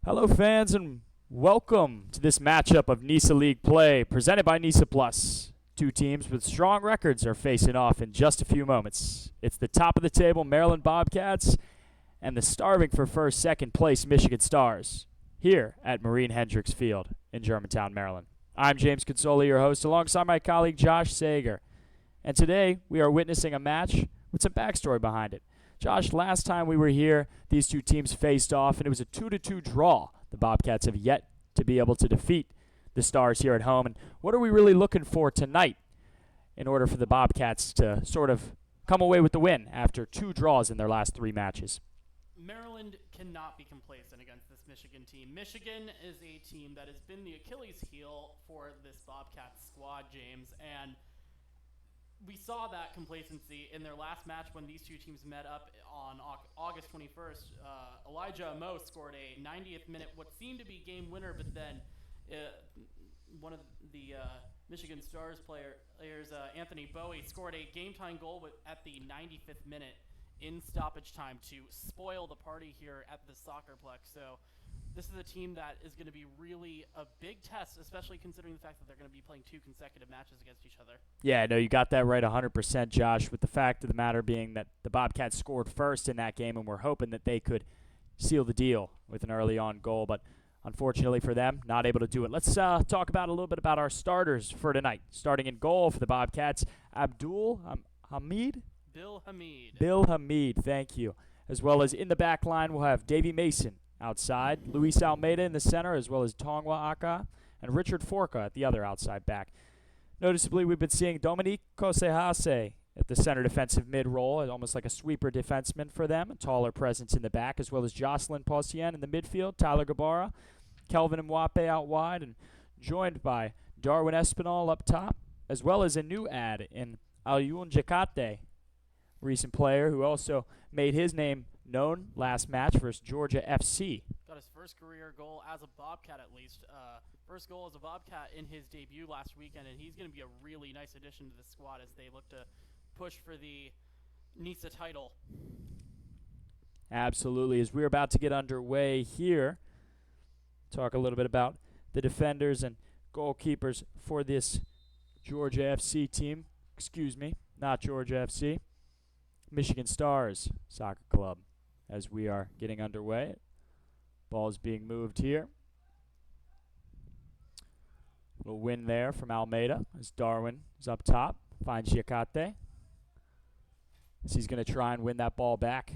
Hello, fans, and welcome to this matchup of NISA League play presented by NISA Plus. Two teams with strong records are facing off in just a few moments. It's the top of the table Maryland Bobcats and the starving for first, second place Michigan Stars here at Marine Hendricks Field in Germantown, Maryland. I'm James Consoli, your host, alongside my colleague Josh Sager. And today we are witnessing a match with some backstory behind it. Josh, last time we were here, these two teams faced off, and it was a 2-2 draw. The Bobcats have yet to be able to defeat the Stars here at home. And what are we really looking for tonight in order for the Bobcats to sort of come away with the win after two draws in their last three matches? Maryland cannot be complacent against this Michigan team. Michigan is a team that has been the Achilles heel for this Bobcats squad, James, and we saw that complacency in their last match when these two teams met up on August 21st. Elijah Amo scored a 90th minute, what seemed to be game winner, but then one of the Michigan Stars players, Anthony Bowie, scored a game-time goal at the 95th minute in stoppage time to spoil the party here at the Soccerplex. So this is a team that is going to be really a big test, especially considering the fact that they're going to be playing two consecutive matches against each other. Yeah, no, you got that right 100%, Josh, with the fact of the matter being that the Bobcats scored first in that game, and we're hoping that they could seal the deal with an early on goal, but unfortunately for them, not able to do it. Let's talk about a little bit about our starters for tonight. Starting in goal for the Bobcats, Abdul Hamid? Bill Hamid. Bill Hamid, thank you. As well as in the back line, we'll have Davy Mason outside, Luis Almeida in the center, as well as Tongwa Aka and Richard Forka at the other outside back. Noticeably, we've been seeing Dominique Kosehase at the center defensive mid role, almost like a sweeper defenseman for them, a taller presence in the back, as well as Jocelyn Posien in the midfield, Tyler Gabara, Kelvin Mwape out wide, and joined by Darwin Espinal up top, as well as a new add in Alyun Jakate, recent player who also made his name known last match versus Georgia FC. Got his first career goal as a Bobcat, at least. First goal as a Bobcat in his debut last weekend, and he's going to be a really nice addition to the squad as they look to push for the NISA title. Absolutely. As we're about to get underway here, talk a little bit about the defenders and goalkeepers for this Georgia FC team. Excuse me, not Georgia FC. Michigan Stars Soccer Club. As we are getting underway, ball is being moved here. Little win there from Almeida as Darwin is up top, finds Giacate. As he's going to try and win that ball back.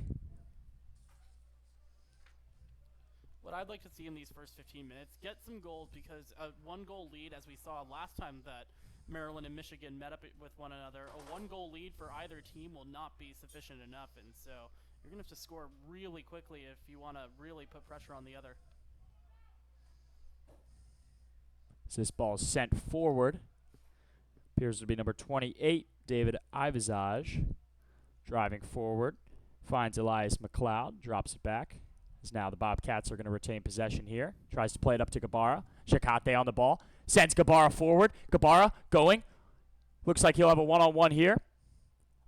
What I'd like to see in these first 15 minutes, get some goals, because a one-goal lead, as we saw last time that Maryland and Michigan met up with one another, a one-goal lead for either team will not be sufficient enough, and so you're going to have to score really quickly if you want to really put pressure on the other. So this ball is sent forward. Appears to be number 28, David Ivazage. Driving forward, finds Elias McLeod, drops it back. As now the Bobcats are going to retain possession here. Tries to play it up to Gabara. Shakate on the ball. Sends Gabara forward. Gabara going. Looks like he'll have a one-on-one here.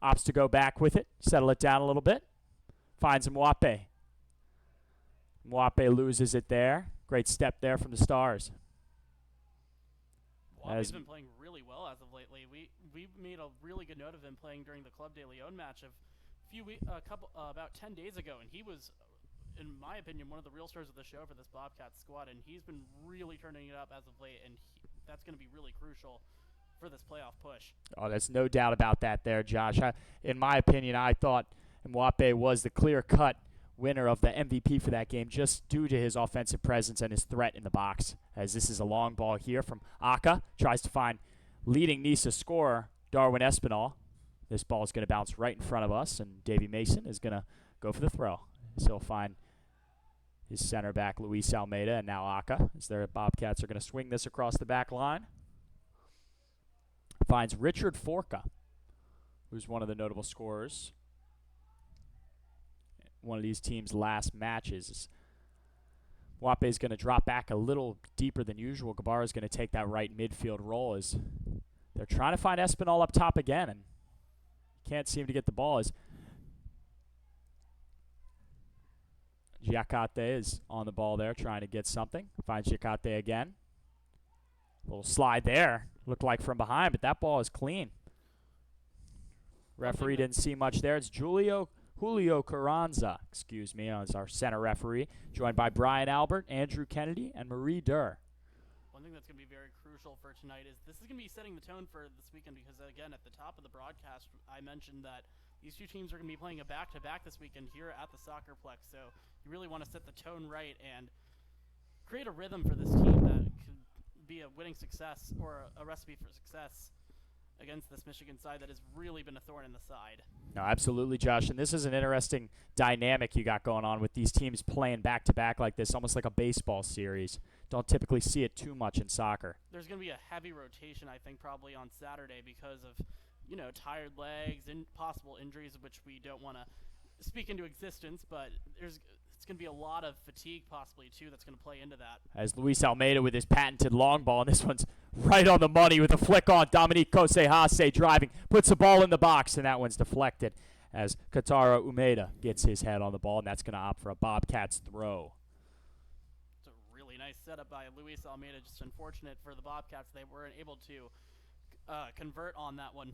Opts to go back with it. Settle it down a little bit. Finds Mwape. Mwape loses it there. Great step there from the Stars. Mwape's been playing really well as of lately. We made a really good note of him playing during the Club de Leon match about 10 days ago, and he was, in my opinion, one of the real stars of the show for this Bobcats squad, and he's been really turning it up as of late, and that's going to be really crucial for this playoff push. Oh, there's no doubt about that there, Josh. In my opinion, I thought Mwape was the clear-cut winner of the MVP for that game just due to his offensive presence and his threat in the box. As this is a long ball here from Aka. Tries to find leading NISA scorer Darwin Espinal. This ball is going to bounce right in front of us, and Davy Mason is going to go for the throw. So he'll find his center back, Luis Almeida, and now Aka, as their Bobcats are going to swing this across the back line. Finds Richard Forka, who's one of the notable scorers. One of these teams' last matches. Mwape is going to drop back a little deeper than usual. Gabara is going to take that right midfield role as they're trying to find Espinal up top again, and can't seem to get the ball. As Giacate is on the ball there trying to get something. Finds Giacate again. Little slide there. Looked like from behind, but that ball is clean. Referee didn't see much there. It's Julio Carranza, as our center referee, joined by Brian Albert, Andrew Kennedy, and Marie Durr. One thing that's going to be very crucial for tonight is this is going to be setting the tone for this weekend because, again, at the top of the broadcast, I mentioned that these two teams are going to be playing a back-to-back this weekend here at the Soccerplex. So you really want to set the tone right and create a rhythm for this team that could be a winning success or a recipe for success against this Michigan side that has really been a thorn in the side. No, absolutely, Josh. And this is an interesting dynamic you got going on with these teams playing back-to-back like this, almost like a baseball series. Don't typically see it too much in soccer. There's going to be a heavy rotation, I think, probably on Saturday because of, tired legs and possible injuries, which we don't want to speak into existence, but it's going to be a lot of fatigue possibly, too, that's going to play into that. As Luis Almeida with his patented long ball, and this one's right on the money with a flick on. Dominique Kosehase driving, puts the ball in the box, and that one's deflected as Katara Umeda gets his head on the ball, and that's going to opt for a Bobcats throw. It's a really nice setup by Luis Almeida. Just unfortunate for the Bobcats. They weren't able to convert on that one.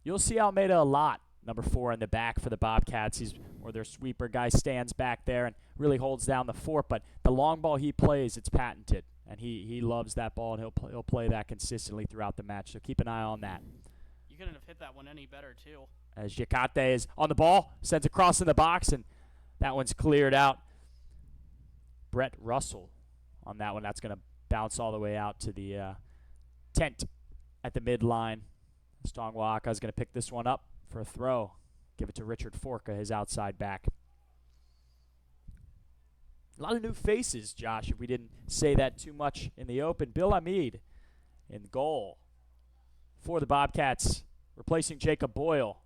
You'll see Almeida a lot. Number 4 in the back for the Bobcats. He's where their sweeper guy stands back there and really holds down the fort. But the long ball he plays, it's patented. And he loves that ball, and he'll play that consistently throughout the match. So keep an eye on that. You couldn't have hit that one any better, too. As Giacate is on the ball, sends it across in the box, and that one's cleared out. Brett Russell on that one. That's going to bounce all the way out to the tent at the midline. Stongwaka is going to pick this one up for a throw. Give it to Richard Forka, his outside back. A lot of new faces, Josh, if we didn't say that too much in the open. Bill Hamid in goal for the Bobcats, replacing Jacob Boyle,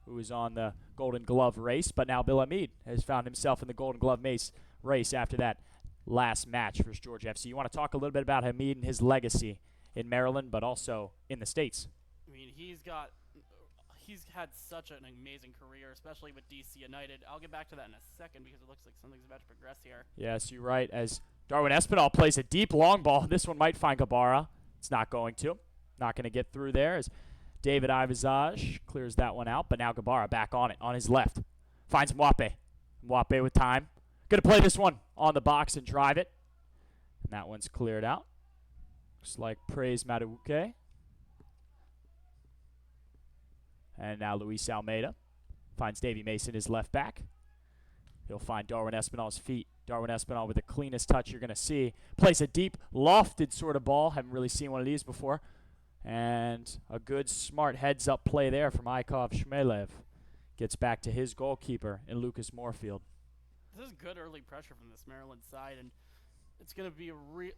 who is on the Golden Glove race. But now Bill Hamid has found himself in the Golden Glove race after that last match for Georgia FC. You want to talk a little bit about Hamid and his legacy in Maryland, but also in the States? I mean, he's had such an amazing career, especially with DC United. I'll get back to that in a second because it looks like something's about to progress here. Yes, you're right. As Darwin Espinal plays a deep long ball, this one might find Gabara. It's not going to. Not going to get through there as David Ivazaj clears that one out. But now Gabara back on it, on his left. Finds Mwape. Mwape with time. Going to play this one on the box and drive it. And that one's cleared out. Looks like Praise Madubuke. And now Luis Almeida finds Davy Mason, his left back. He'll find Darwin Espinal's feet. Darwin Espinal with the cleanest touch you're going to see. Plays a deep, lofted sort of ball. Haven't really seen one of these before. And a good, smart heads-up play there from Ikov Shmelev. Gets back to his goalkeeper in Lucas Moorfield. This is good early pressure from this Maryland side, and it's going to be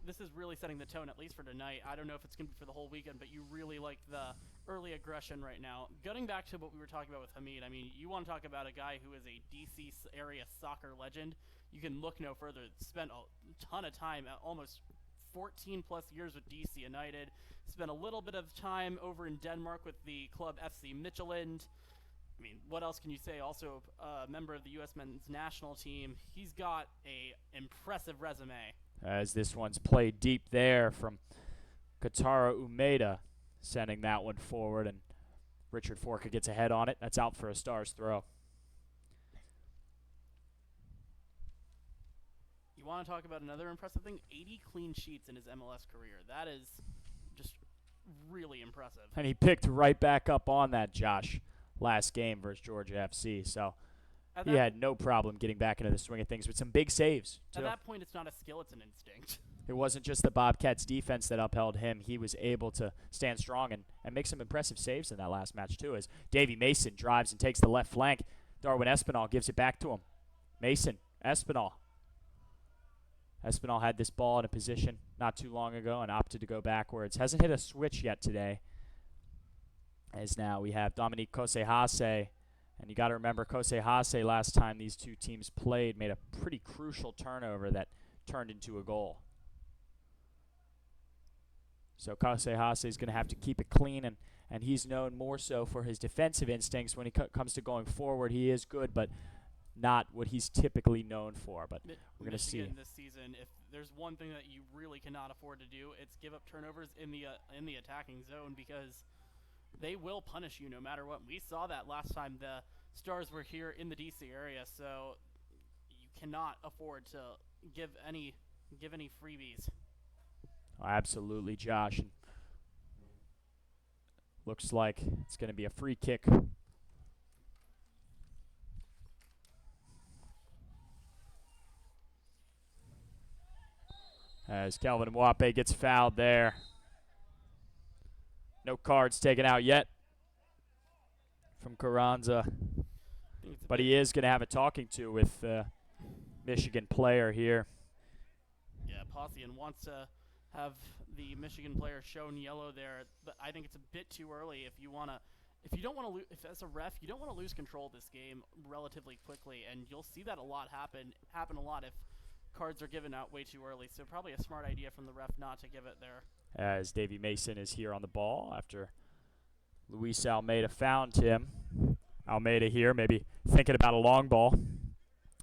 this is really setting the tone, at least for tonight. I don't know if it's going to be for the whole weekend, but you really like the early aggression right now. Getting back to what we were talking about with Hamid, I mean, you want to talk about a guy who is a D.C. area soccer legend. You can look no further. Spent a ton of time, almost 14-plus years with D.C. United. Spent a little bit of time over in Denmark with the club FC Midtjylland. I mean, what else can you say? Also a member of the U.S. men's national team. He's got a impressive resume. As this one's played deep there from Katara Umeda, sending that one forward, and Richard Forka gets ahead on it. That's out for a Stars throw. You want to talk about another impressive thing? 80 clean sheets in his MLS career. That is just really impressive. And he picked right back up on that, Josh, last game versus Georgia FC. So he had no problem getting back into the swing of things with some big saves, too. At that point, it's not a skill, it's an instinct. It wasn't just the Bobcats' defense that upheld him. He was able to stand strong and make some impressive saves in that last match, too, as Davy Mason drives and takes the left flank. Darwin Espinal gives it back to him. Mason, Espinal. Espinal had this ball in a position not too long ago and opted to go backwards. Hasn't hit a switch yet today. As now we have Dominique Kosehase. And you got to remember, Kosehase, last time these two teams played, made a pretty crucial turnover that turned into a goal. So Kosehase is going to have to keep it clean, and he's known more so for his defensive instincts when he comes to going forward. He is good, but not what he's typically known for. But we're going to see. Michigan this season, if there's one thing that you really cannot afford to do, it's give up turnovers in the attacking zone, because they will punish you no matter what. We saw that last time the Stars were here in the DC area, so you cannot afford to give any freebies. Absolutely, Josh. And looks like it's going to be a free kick. As Calvin Mwape gets fouled there. No cards taken out yet from Carranza. But he is going to have a talking to with Michigan player here. Yeah, Possian wants to have the Michigan player shown yellow there, but I think it's a bit too early if you don't want to if as a ref you don't want to lose control of this game relatively quickly, and you'll see that happen a lot if cards are given out way too early. So probably a smart idea from the ref not to give it there. As Davey Mason is here on the ball after Luis Almeida found him. Almeida here, maybe thinking about a long ball.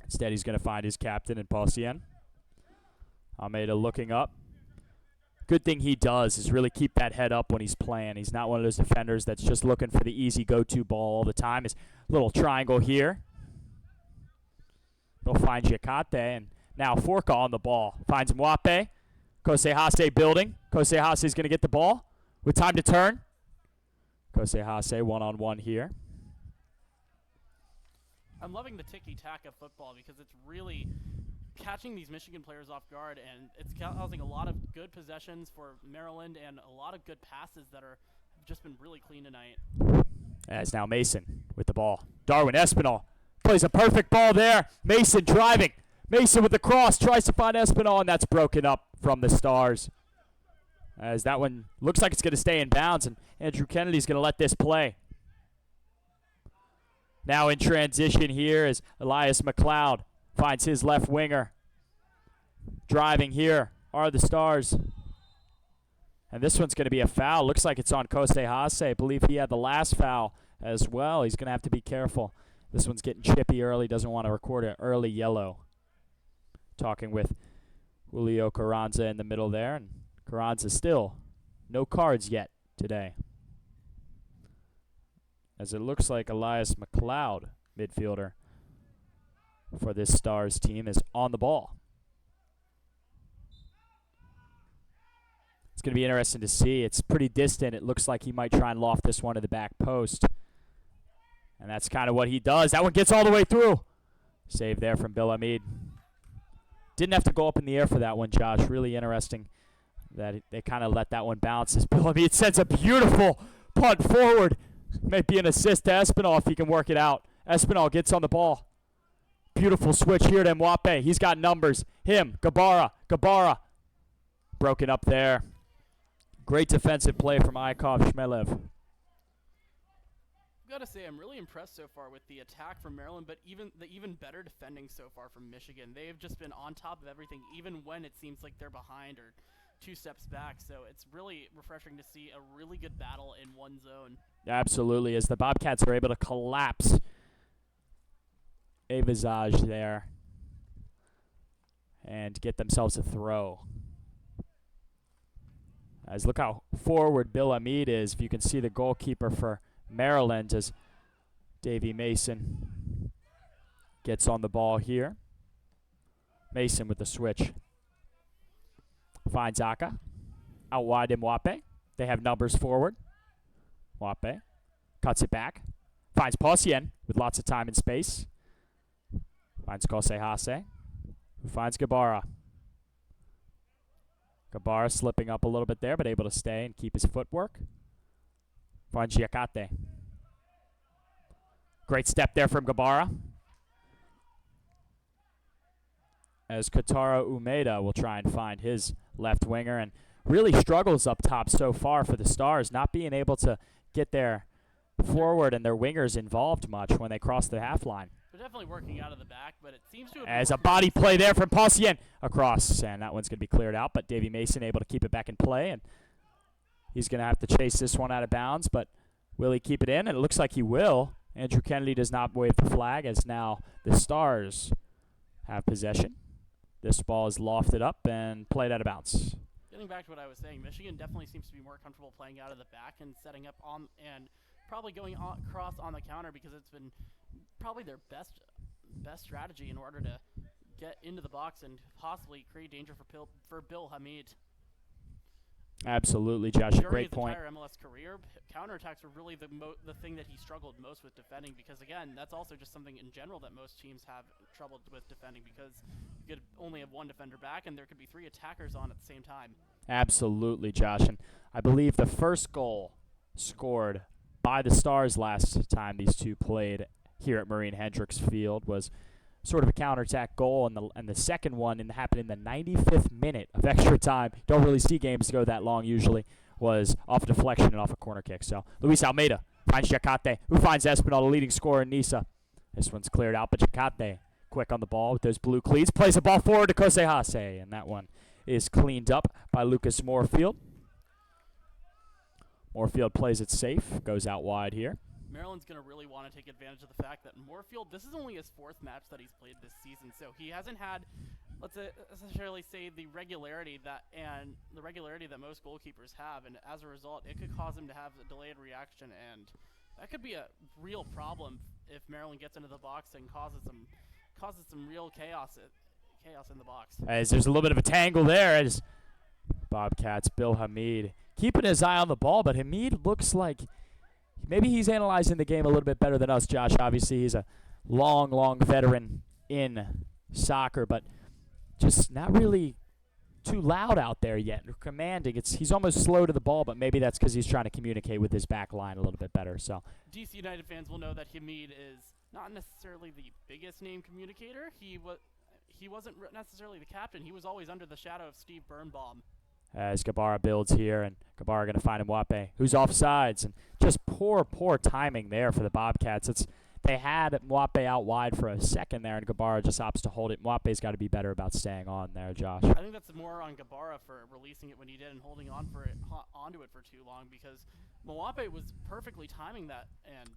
Instead, he's going to find his captain in Possien. Almeida looking up. Good thing he does is really keep that head up when he's playing. He's not one of those defenders that's just looking for the easy go-to ball all the time. His little triangle here. They'll find Giacate, and now Forca on the ball. Finds Mwape. Kose Hase building. Kose Hase is going to get the ball with time to turn. Kose Hase one-on-one here. I'm loving the ticky-tack of football because it's really catching these Michigan players off guard, and it's causing a lot of good possessions for Maryland and a lot of good passes that have just been really clean tonight. As now Mason with the ball. Darwin Espinal plays a perfect ball there. Mason driving. Mason with the cross tries to find Espinal, and that's broken up from the Stars. As that one looks like it's going to stay in bounds, and Andrew Kennedy's going to let this play. Now in transition here is Elias McLeod. Finds his left winger. Driving here are the Stars. And this one's going to be a foul. Looks like it's on Kose Hase. I believe he had the last foul as well. He's going to have to be careful. This one's getting chippy early. Doesn't want to record an early yellow. Talking with Julio Carranza in the middle there. And Carranza still no cards yet today. As it looks like Elias McLeod, midfielder for this Stars team, is on the ball. It's going to be interesting to see. It's pretty distant. It looks like he might try and loft this one to the back post. And that's kind of what he does. That one gets all the way through. Save there from Bill Hamid. Didn't have to go up in the air for that one, Josh. Really interesting that they kind of let that one bounce. As Bill Hamid sends a beautiful punt forward. Might be an assist to Espinal if he can work it out. Espinal gets on the ball. Beautiful switch here to Mwape. He's got numbers. Him, Gabara. Broken up there. Great defensive play from Ikov Shmelev. I've got to say, I'm really impressed so far with the attack from Maryland, but even better defending so far from Michigan. They've just been on top of everything, even when it seems like they're behind or 2 steps back. So it's really refreshing to see a really good battle in one zone. Absolutely, as the Bobcats are able to collapse a visage there and get themselves a throw. As look how forward Bill Hamid is. If you can see the goalkeeper for Maryland as Davey Mason gets on the ball here. Mason with the switch. Finds Aka. Out wide in Mwape. They have numbers forward. Mwape cuts it back. Finds Possien with lots of time and space. Finds Kose Hase. Who finds Gabara. Gabara slipping up a little bit there, but able to stay and keep his footwork. Finds Giacate. Great step there from Gabara. As Kotaro Umeda will try and find his left winger, and really struggles up top so far for the Stars, not being able to get their forward and their wingers involved much when they cross the half line. They're definitely working out of the back, but it seems to have as a body play there from Possien across, and that one's going to be cleared out, but Davey Mason able to keep it back in play, and he's going to have to chase this one out of bounds, but will he keep it in? And it looks like he will, Andrew Kennedy does not wave the flag as now the Stars have possession. This ball is lofted up and played out of bounds. Getting back to what I was saying, Michigan definitely seems to be more comfortable playing out of the back and setting up on and probably going across on the counter because it's been probably their best strategy in order to get into the box and possibly create danger for Bill Hamid. Absolutely, Josh. A great point. During his entire MLS career, counterattacks were really the thing that he struggled most with defending because, again, that's also just something in general that most teams have trouble with defending because you could only have one defender back and there could be 3 attackers on at the same time. Absolutely, Josh. And I believe the first goal scored by the Stars last time these two played here at Marine Hendricks Field was sort of a counterattack goal, and the second one happened in the 95th minute of extra time. Don't really see games go that long usually. Was off a deflection and off a corner kick. So Luis Almeida finds Jacate, who finds Espinal, the leading scorer in Nisa. This one's cleared out, but Jacate, quick on the ball with those blue cleats, plays the ball forward to Kose Hase, and that one is cleaned up by Lucas Moorfield. Moorfield plays it safe, goes out wide here. Maryland's going to really want to take advantage of the fact that Moorfield, this is only his 4th match that he's played this season, so he hasn't had, let's necessarily say, the regularity that most goalkeepers have, and as a result, it could cause him to have a delayed reaction, and that could be a real problem if Maryland gets into the box and causes some real chaos in the box. As there's a little bit of a tangle there as Bobcats Bill Hamid keeping his eye on the ball, but Hamid looks like maybe he's analyzing the game a little bit better than us, Josh. Obviously, he's a long veteran in soccer, but just not really too loud out there yet. Commanding. He's almost slow to the ball, but maybe that's because he's trying to communicate with his back line a little bit better. So DC United fans will know that Hamid is not necessarily the biggest name communicator. He wasn't necessarily the captain. He was always under the shadow of Steve Birnbaum. As Gabara builds here, and Gabara going to find Mwape, who's offsides, and just poor timing there for the Bobcats. They had Mwape out wide for a second there, and Gabara just opts to hold it. Mwape's got to be better about staying on there, Josh. I think that's more on Gabara for releasing it when he did and holding onto it for too long because Mwape was perfectly timing that, and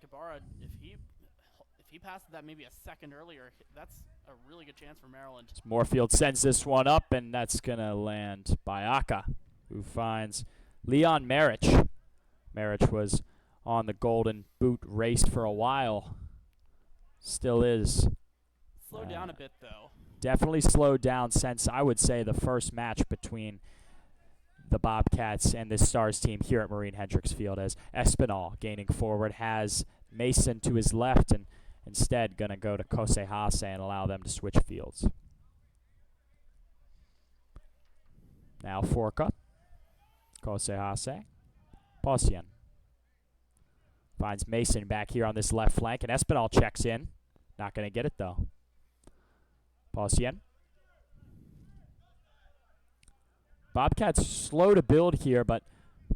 Gabara, if he passed that maybe a second earlier, that's a really good chance for Maryland. Moorfield sends this one up, and that's going to land by Aka, who finds Leon Marich. Marich was on the Golden Boot race for a while. Still is. Slowed down a bit, though. Definitely slowed down since, I would say, the first match between the Bobcats and this Stars team here at Marine Hendricks Field, as Espinal gaining forward has Mason to his left and instead going to go to Kose Hase and allow them to switch fields. Now Forca. Kose Hase. Posien. Finds Mason back here on this left flank, and Espinal checks in. Not going to get it, though. Posien. Bobcats slow to build here, but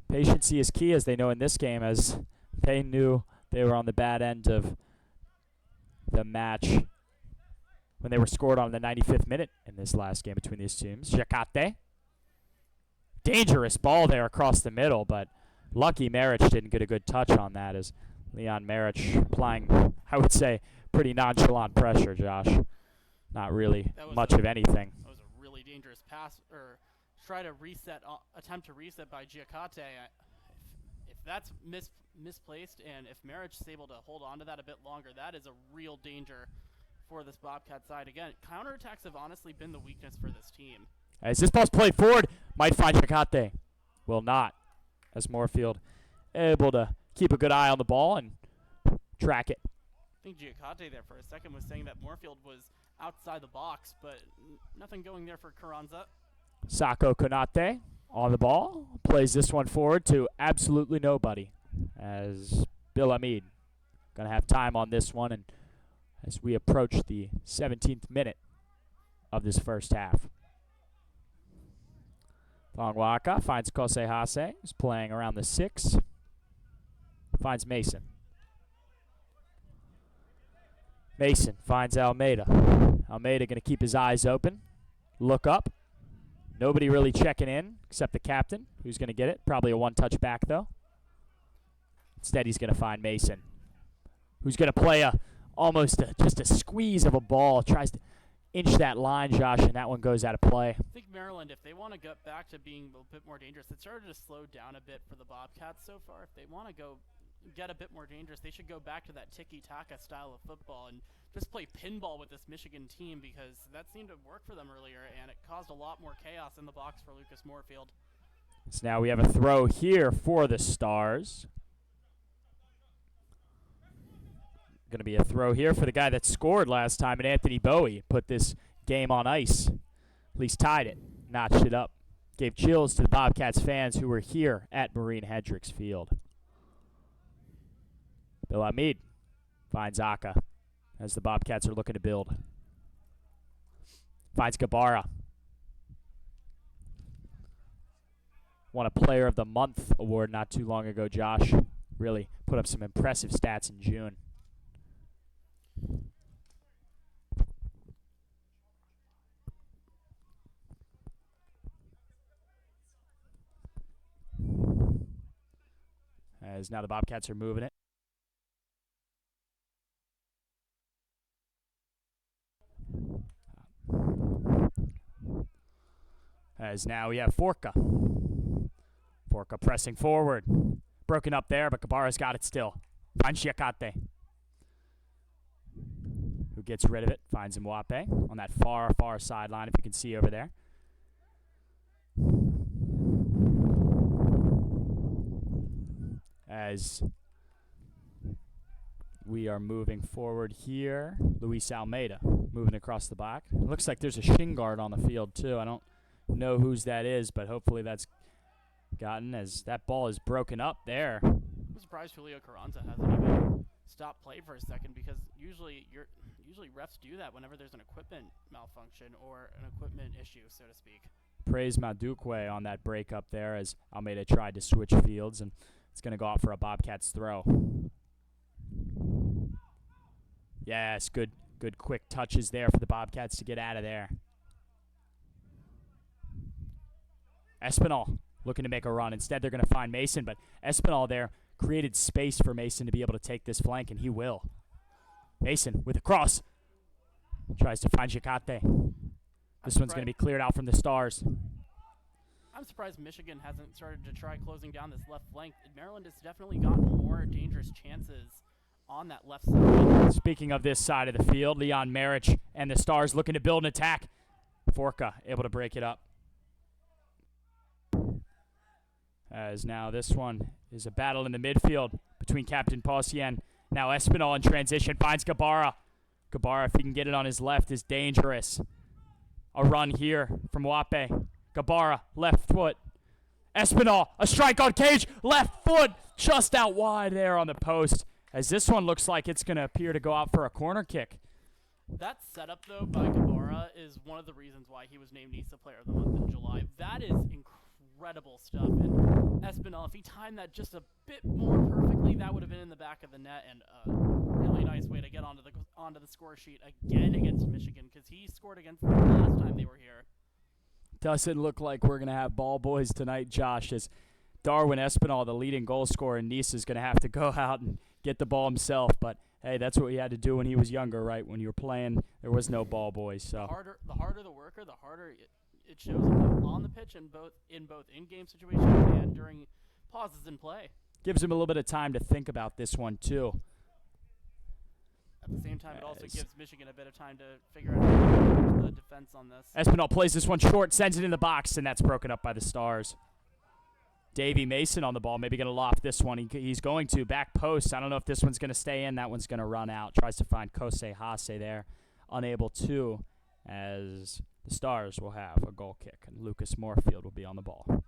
patience is key, as they know in this game, as they knew they were on the bad end of the match when they were scored on the 95th minute in this last game between these teams. Jacate. Dangerous ball there across the middle, but lucky Marich didn't get a good touch on that, as Leon Marich applying, I would say, pretty nonchalant pressure, Josh. Not really much of anything. That was a really dangerous pass, or attempt to reset by Giacate. If that's misplaced, and if Marich is able to hold on to that a bit longer, that is a real danger for this Bobcat side. Again, counterattacks have honestly been the weakness for this team. As this ball's played forward, might find Jacate. Will not, as Moorfield able to keep a good eye on the ball and track it. I think Giacate there for a second was saying that Moorfield was outside the box, but nothing going there for Carranza. Sako Konate on the ball, plays this one forward to absolutely nobody, as Bill Hamid going to have time on this one, and as we approach the 17th minute of this first half. Thongwaka finds Kose Hase, who's playing around the 6. Finds Mason. Mason finds Almeida. Almeida going to keep his eyes open, look up. Nobody really checking in except the captain, who's going to get it. Probably a one-touch back, though. Instead, he's going to find Mason. who's going to play just a squeeze of a ball. Tries to inch that line, Josh, and that one goes out of play. I think Maryland, if they want to get back to being a bit more dangerous, it started to slow down a bit for the Bobcats so far. If they want to go get a bit more dangerous, they should go back to that tiki-taka style of football and just play pinball with this Michigan team, because that seemed to work for them earlier, and it caused a lot more chaos in the box for Lucas Moorfield. So now we have a throw here for the Stars. Going to be a throw here for the guy that scored last time, and Anthony Bowie put this game on ice. At least tied it, notched it up. Gave chills to the Bobcats fans who were here at Marine Hendricks Field. Bill Hamid finds Aka as the Bobcats are looking to build. Finds Gabara. Won a Player of the Month award not too long ago, Josh. Really put up some impressive stats in June. As now the Bobcats are moving it. As now we have Forka. Forka pressing forward. Broken up there, but Gabara's got it still. Finds Shiakate, who gets rid of it. Finds Mwape on that far, far sideline, if you can see over there. As we are moving forward here, Luis Almeida moving across the back. It looks like there's a shin guard on the field, too. I don't know whose that is, but hopefully that's gotten, as that ball is broken up there. I'm surprised Julio Carranza hasn't even stopped play for a second, because usually refs do that whenever there's an equipment malfunction or an equipment issue, so to speak. Praise Madukwe on that break up there, as Almeida tried to switch fields, and it's going to go out for a Bobcats throw. Yes, good quick touches there for the Bobcats to get out of there. Espinal looking to make a run. Instead, they're going to find Mason, but Espinal there created space for Mason to be able to take this flank, and he will. Mason with a cross. Tries to find Shiakate. This one's going to be cleared out from the Stars. I'm surprised Michigan hasn't started to try closing down this left flank. Maryland has definitely gotten more dangerous chances on that left side. Speaking of this side of the field, Leon Marich and the Stars looking to build an attack. Forka able to break it up. As now this one is a battle in the midfield between Captain Pausien. Now Espinal in transition finds Gabara. Gabara, if he can get it on his left, is dangerous. A run here from Wape. Gabara, left foot. Espinal, a strike on Cage, left foot, just out wide there on the post. As this one looks like it's going to appear to go out for a corner kick. That setup, though, by Gabara is one of the reasons why he was named NISA Player of the Month in July. That is incredible stuff. And Espinal, if he timed that just a bit more perfectly, that would have been in the back of the net, and a really nice way to get onto the score sheet again against Michigan, because he scored against them the last time they were here. Doesn't look like we're going to have ball boys tonight, Josh, as Darwin Espinal, the leading goal scorer in Nice, is going to have to go out and get the ball himself. But, hey, that's what he had to do when he was younger, right? When you were playing, there was no ball boys. So the harder the worker, the harder it shows on the pitch in both in-game situations and during pauses in play. Gives him a little bit of time to think about this one, too. At the same time, it also gives Michigan a bit of time to figure out the defense on this. Espinal plays this one short, sends it in the box, and that's broken up by the Stars. Davey Mason on the ball, maybe going to loft this one. He's going to. Back post. I don't know if this one's going to stay in. That one's going to run out. Tries to find Kosei Hase there. Unable to, as the Stars will have a goal kick, and Lucas Moorfield will be on the ball.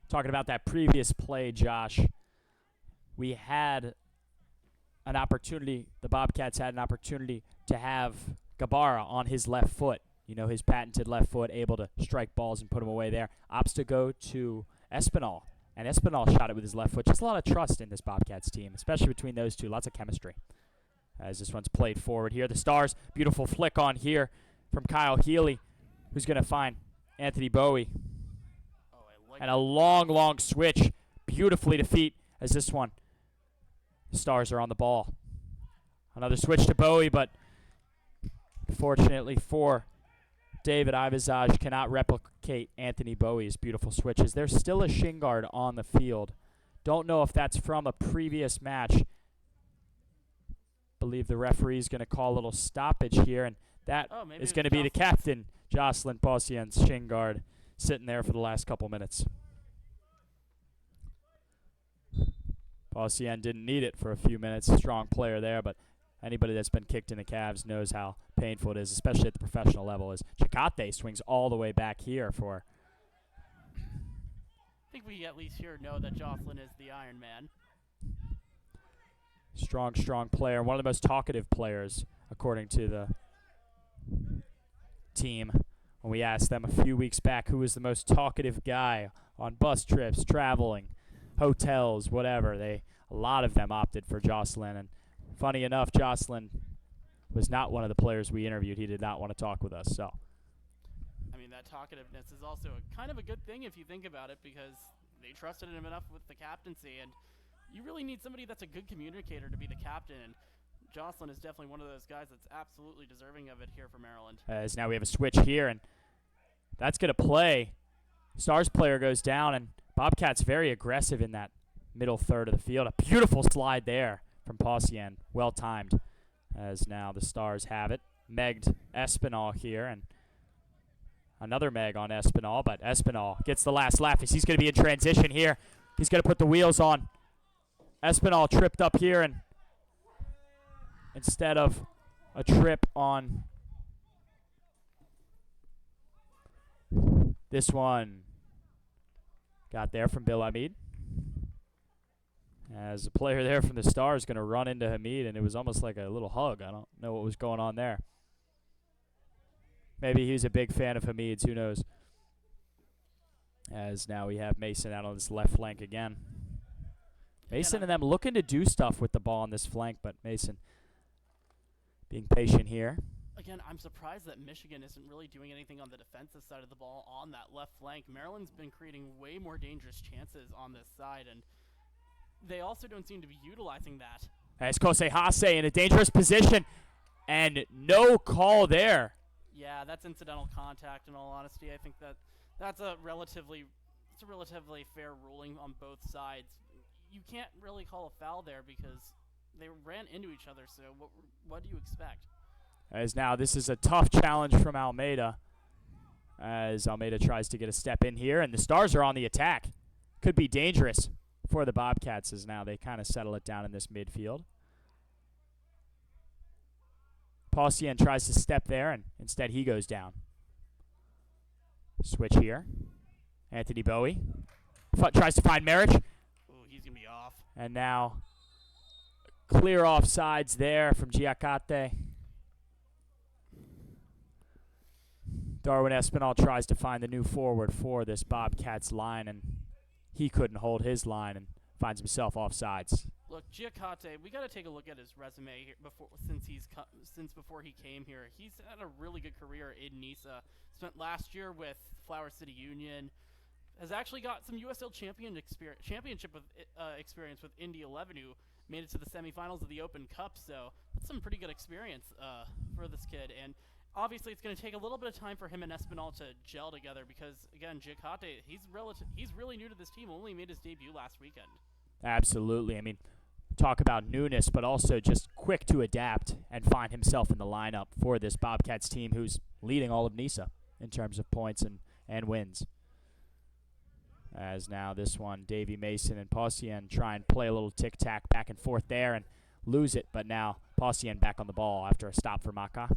Talking about that previous play, Josh, we had an opportunity, the Bobcats had an opportunity to have Gabara on his left foot. You know, his patented left foot, able to strike balls and put them away there. Opts to go to Espinal, and Espinal shot it with his left foot. Just a lot of trust in this Bobcats team, especially between those two. Lots of chemistry. As this one's played forward here. The Stars, beautiful flick on here from Kyle Healy, who's going to find Anthony Bowie. And a long, long switch. Beautifully to feet as this one. Stars are on the ball. Another switch to Bowie, but fortunately for David, Ivazaj cannot replicate Anthony Bowie's beautiful switches. There's still a shin guard on the field. Don't know if that's from a previous match. Believe the referee is going to call a little stoppage here, and that is going to be the captain, Jocelyn Pausien's shin guard, sitting there for the last couple minutes. Pausien didn't need it for a few minutes. Strong player there, but anybody that's been kicked in the calves knows how painful it is, especially at the professional level, as Chakate swings all the way back here for... I think we at least here know that Jocelyn is the Iron Man. Strong, strong player. One of the most talkative players, according to the team. When we asked them a few weeks back who was the most talkative guy on bus trips, traveling, hotels, whatever, a lot of them opted for Jocelyn. And funny enough, Jocelyn was not one of the players we interviewed. He did not want to talk with us. So, I mean, that talkativeness is also kind of a good thing if you think about it, because they trusted him enough with the captaincy, and you really need somebody that's a good communicator to be the captain. And Jocelyn is definitely one of those guys that's absolutely deserving of it here for Maryland. As now we have a switch here, and that's going to play. Stars player goes down, and Bobcats very aggressive in that middle third of the field. A beautiful slide there from Pausien, well timed. As now the Stars have it. Megged Espinal here, and another Meg on Espinal, but Espinal gets the last laugh as he's going to be in transition here. He's going to put the wheels on. Espinal tripped up here, and instead of a trip on this one, got there from Bill Hamid. As a player there from the Stars going to run into Hamid, and it was almost like a little hug. I don't know what was going on there. Maybe he's a big fan of Hamid's, who knows. As now we have Mason out on this left flank again. Mason and them looking to do stuff with the ball on this flank, but Mason being patient here. Again, I'm surprised that Michigan isn't really doing anything on the defensive side of the ball on that left flank. Maryland's been creating way more dangerous chances on this side, and they also don't seem to be utilizing that. As Kosei Hase in a dangerous position, and no call there. Yeah, that's incidental contact, in all honesty. I think that's a relatively fair ruling on both sides. You can't really call a foul there because they ran into each other, so what do you expect? As now this is a tough challenge from Almeida, as Almeida tries to get a step in here, and the Stars are on the attack. Could be dangerous for the Bobcats as now they kind of settle it down in this midfield. Pausien tries to step there, and instead he goes down. Switch here. Anthony Bowie tries to find Marich. Ooh, he's going to be off. And now clear offsides there from Giacate. Darwin Espinal tries to find the new forward for this Bobcats line, and he couldn't hold his line and finds himself offsides. Look, Giacate, we got to take a look at his resume here since before he came here. He's had a really good career in NISA. Spent last year with Flower City Union. Has actually got some USL championship experience with Indy 11, who made it to the semifinals of the Open Cup. So that's some pretty good experience for this kid. And obviously, it's going to take a little bit of time for him and Espinal to gel together because, again, Giacate, he's really new to this team. Only made his debut last weekend. Absolutely. I mean, talk about newness, but also just quick to adapt and find himself in the lineup for this Bobcats team who's leading all of NISA in terms of points and wins. As now this one, Davey Mason and Pausien try and play a little tic-tac back and forth there and lose it, but now Pausien back on the ball after a stop for Maka.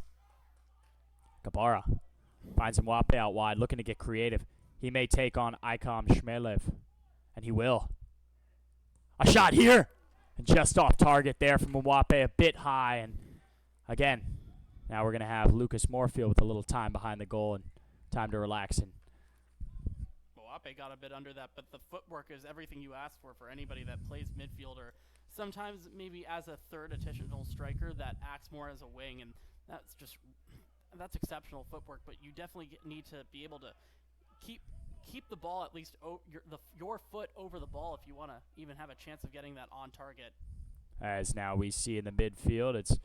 Gabara finds Mwape out wide, looking to get creative. He may take on Ikom Shmelev, and he will. A shot here, and just off target there from Mwape, a bit high, and again, now we're going to have Lucas Moorfield with a little time behind the goal and time to relax. And Mwape got a bit under that, but the footwork is everything you ask for anybody that plays midfield, or sometimes maybe as a third additional striker that acts more as a wing, and that's exceptional footwork. But you definitely need to be able to keep the ball at least your foot over the ball if you want to even have a chance of getting that on target. As now we see in the midfield, it's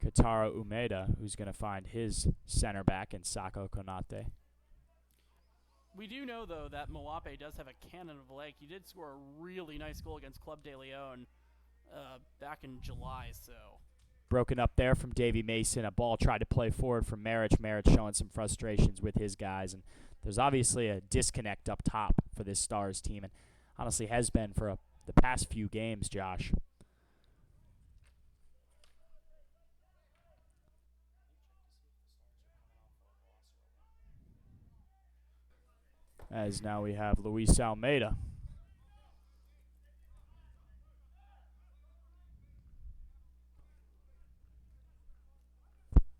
Katara Umeda who's going to find his center back in Sako Konate. We do know, though, that Moape does have a cannon of a leg. He did score a really nice goal against Club de Leon back in July, so... Broken up there from Davy Mason. A ball tried to play forward from Marich. Marich showing some frustrations with his guys. And there's obviously a disconnect up top for this Stars team, and honestly has been for the past few games, Josh. As now we have Luis Almeida.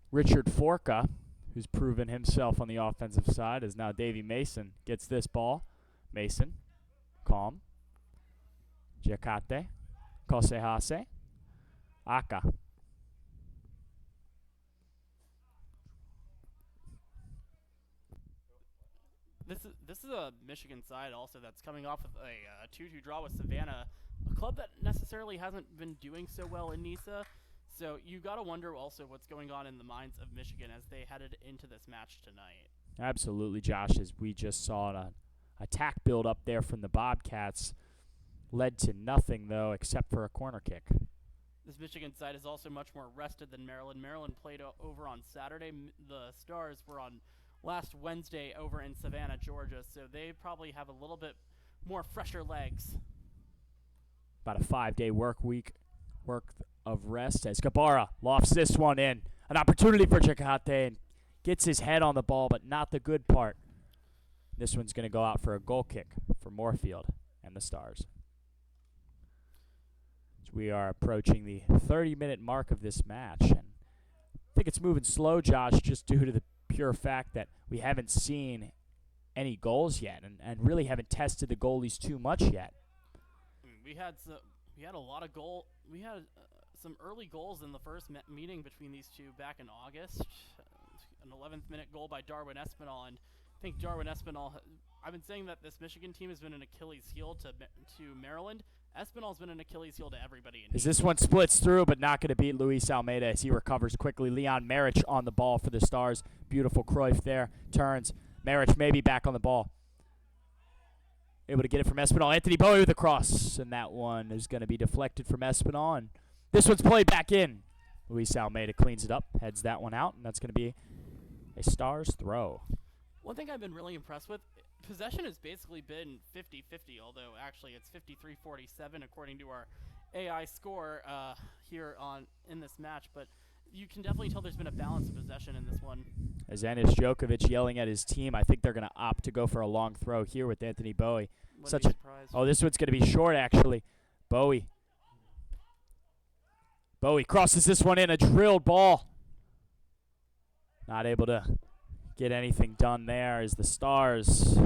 Richard Forca, who's proven himself on the offensive side, as now Davy Mason gets this ball. Mason, calm. Giacate, Kosehase, Aka. This is a Michigan side also that's coming off of a 2-2 draw with Savannah, a club that necessarily hasn't been doing so well in NISA. So you got to wonder also what's going on in the minds of Michigan as they headed into this match tonight. Absolutely, Josh, as we just saw an attack build up there from the Bobcats. Led to nothing, though, except for a corner kick. This Michigan side is also much more rested than Maryland. Maryland played over on Saturday. The Stars were on last Wednesday over in Savannah, Georgia, so they probably have a little bit more fresher legs. About a 5-day work of rest as Kabara lofts this one in. An opportunity for Giacate and gets his head on the ball, but not the good part. This one's going to go out for a goal kick for Moorfield and the Stars. As we are approaching the 30-minute mark of this match, and I think it's moving slow, Josh, just due to the pure fact that we haven't seen any goals yet and really haven't tested the goalies too much yet. We had a lot of we had some early goals in the first meeting between these two back in August. An 11th minute goal by Darwin Espinal, and I think Darwin Espinal, I've been saying that this Michigan team has been an Achilles heel to Maryland. Espinal's been an Achilles heel to everybody. As this one splits through, but not going to beat Luis Almeida as he recovers quickly. Leon Marich on the ball for the Stars. Beautiful Cruyff there. Turns. Marich maybe back on the ball. Able to get it from Espinal. Anthony Bowie with a cross. And that one is going to be deflected from Espinal. And this one's played back in. Luis Almeida cleans it up. Heads that one out. And that's going to be a Stars throw. One thing I've been really impressed with, possession has basically been 50-50, although actually it's 53-47 according to our AI score here in this match. But you can definitely tell there's been a balance of possession in this one. As Anis Djokovic yelling at his team, I think they're going to opt to go for a long throw here with Anthony Bowie. Wouldn't be surprised. Oh, this one's going to be short, actually. Bowie crosses this one in, a drilled ball. Not able to get anything done there as the Stars.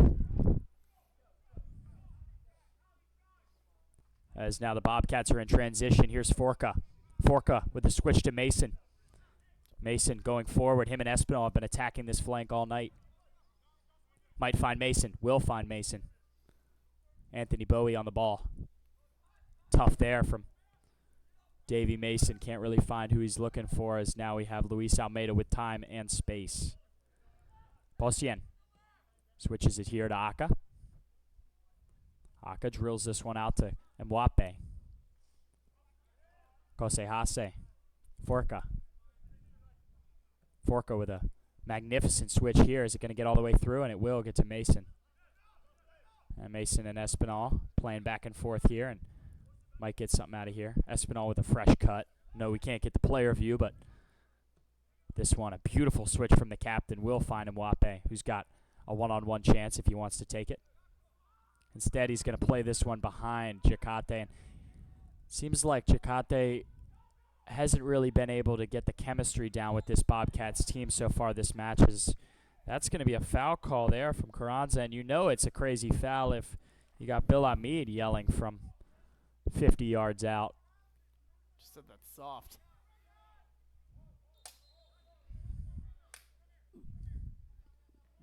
As now the Bobcats are in transition. Here's Forca. Forca with the switch to Mason. Mason going forward. Him and Espinal have been attacking this flank all night. Might find Mason. Will find Mason. Anthony Bowie on the ball. Tough there from Davy Mason. Can't really find who he's looking for, as now we have Luis Almeida with time and space. Bosien switches it here to Aka. Aka drills this one out to Mwape. Kosehase. Forca. Forca with a magnificent switch here. Is it going to get all the way through? And it will get to Mason. And Mason and Espinal playing back and forth here, and might get something out of here. Espinal with a fresh cut. No, we can't get the player view, but this one, a beautiful switch from the captain, will find Mwape, who's got a one-on-one chance if he wants to take it. Instead, he's going to play this one behind Giacate. And seems like Giacate hasn't really been able to get the chemistry down with this Bobcats team so far this match. That's going to be a foul call there from Carranza, and you know it's a crazy foul if you got Bill Hamid yelling from 50 yards out. Just said that's soft.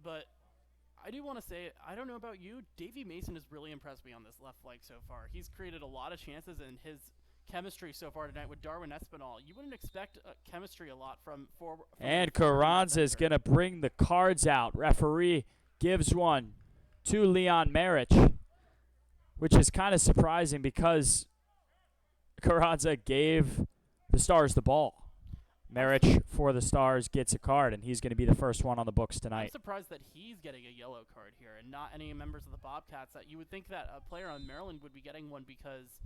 But I do want to say, I don't know about you, Davey Mason has really impressed me on this left flank so far. He's created a lot of chances, and his chemistry so far tonight with Darwin Espinal. You wouldn't expect chemistry a lot from forward. And Carranza is going to bring the cards out. Referee gives one to Leon Marich, which is kind of surprising because Carranza gave the Stars the ball. Marich for the Stars gets a card, and he's going to be the first one on the books tonight. I'm surprised that he's getting a yellow card here and not any members of the Bobcats. That you would think that a player on Maryland would be getting one because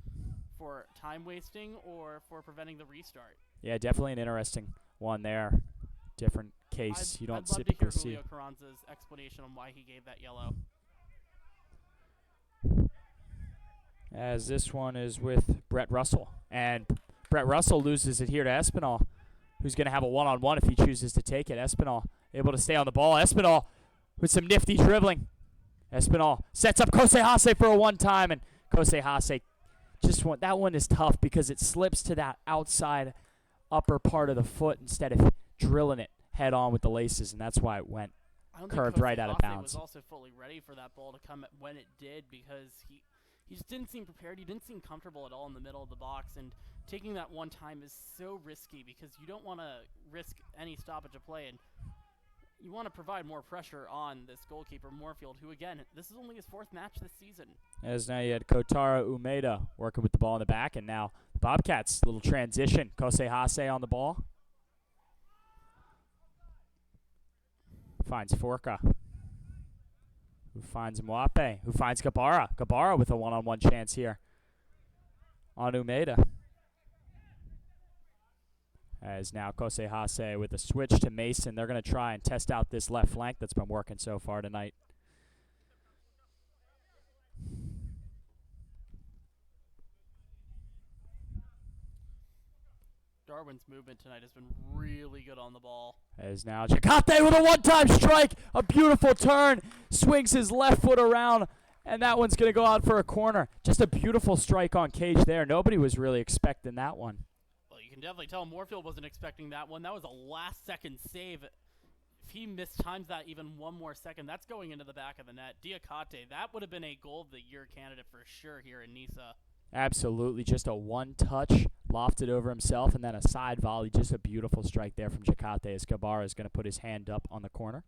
for time wasting or for preventing the restart. Yeah, definitely an interesting one there. Different case. You don't typically see. I'd love to hear Julio Carranza's explanation on why he gave that yellow. As this one is with Brett Russell. And Brett Russell loses it here to Espinal, who's going to have a one-on-one if he chooses to take it. Espinal able to stay on the ball. Espinal with some nifty dribbling. Espinal sets up Kosei Hase for a one-time, and Kosei Hase that one is tough because it slips to that outside upper part of the foot instead of drilling it head on with the laces, and that's why it went curved right out of bounds. Was also fully ready for that ball to come when it did because he just didn't seem prepared. He didn't seem comfortable at all in the middle of the box, and taking that one time is so risky because you don't want to risk any stoppage of play, and you want to provide more pressure on this goalkeeper, Moorfield, who, again, this is only his fourth match this season. As now you had Kotaro Umeda working with the ball in the back, and now the Bobcats, little transition. Kosei Hase on the ball. Finds Forka. Who finds Mwape, who finds Gabara. Gabara with a one-on-one chance here on Umeda. As now Kosei Hase with a switch to Mason. They're going to try and test out this left flank that's been working so far tonight. Darwin's movement tonight has been really good on the ball. As now Chakate with a one-time strike. A beautiful turn. Swings his left foot around, and that one's going to go out for a corner. Just a beautiful strike on cage there. Nobody was really expecting that one. Well, you can definitely tell Moorfield wasn't expecting that one. That was a last-second save. If he mistimes that even one more second, that's going into the back of the net. Diakate, that would have been a goal of the year candidate for sure here in Nisa. Absolutely, just a one-touch, lofted over himself, and then a side volley. Just a beautiful strike there from Chakate as Gabara is going to put his hand up on the corner.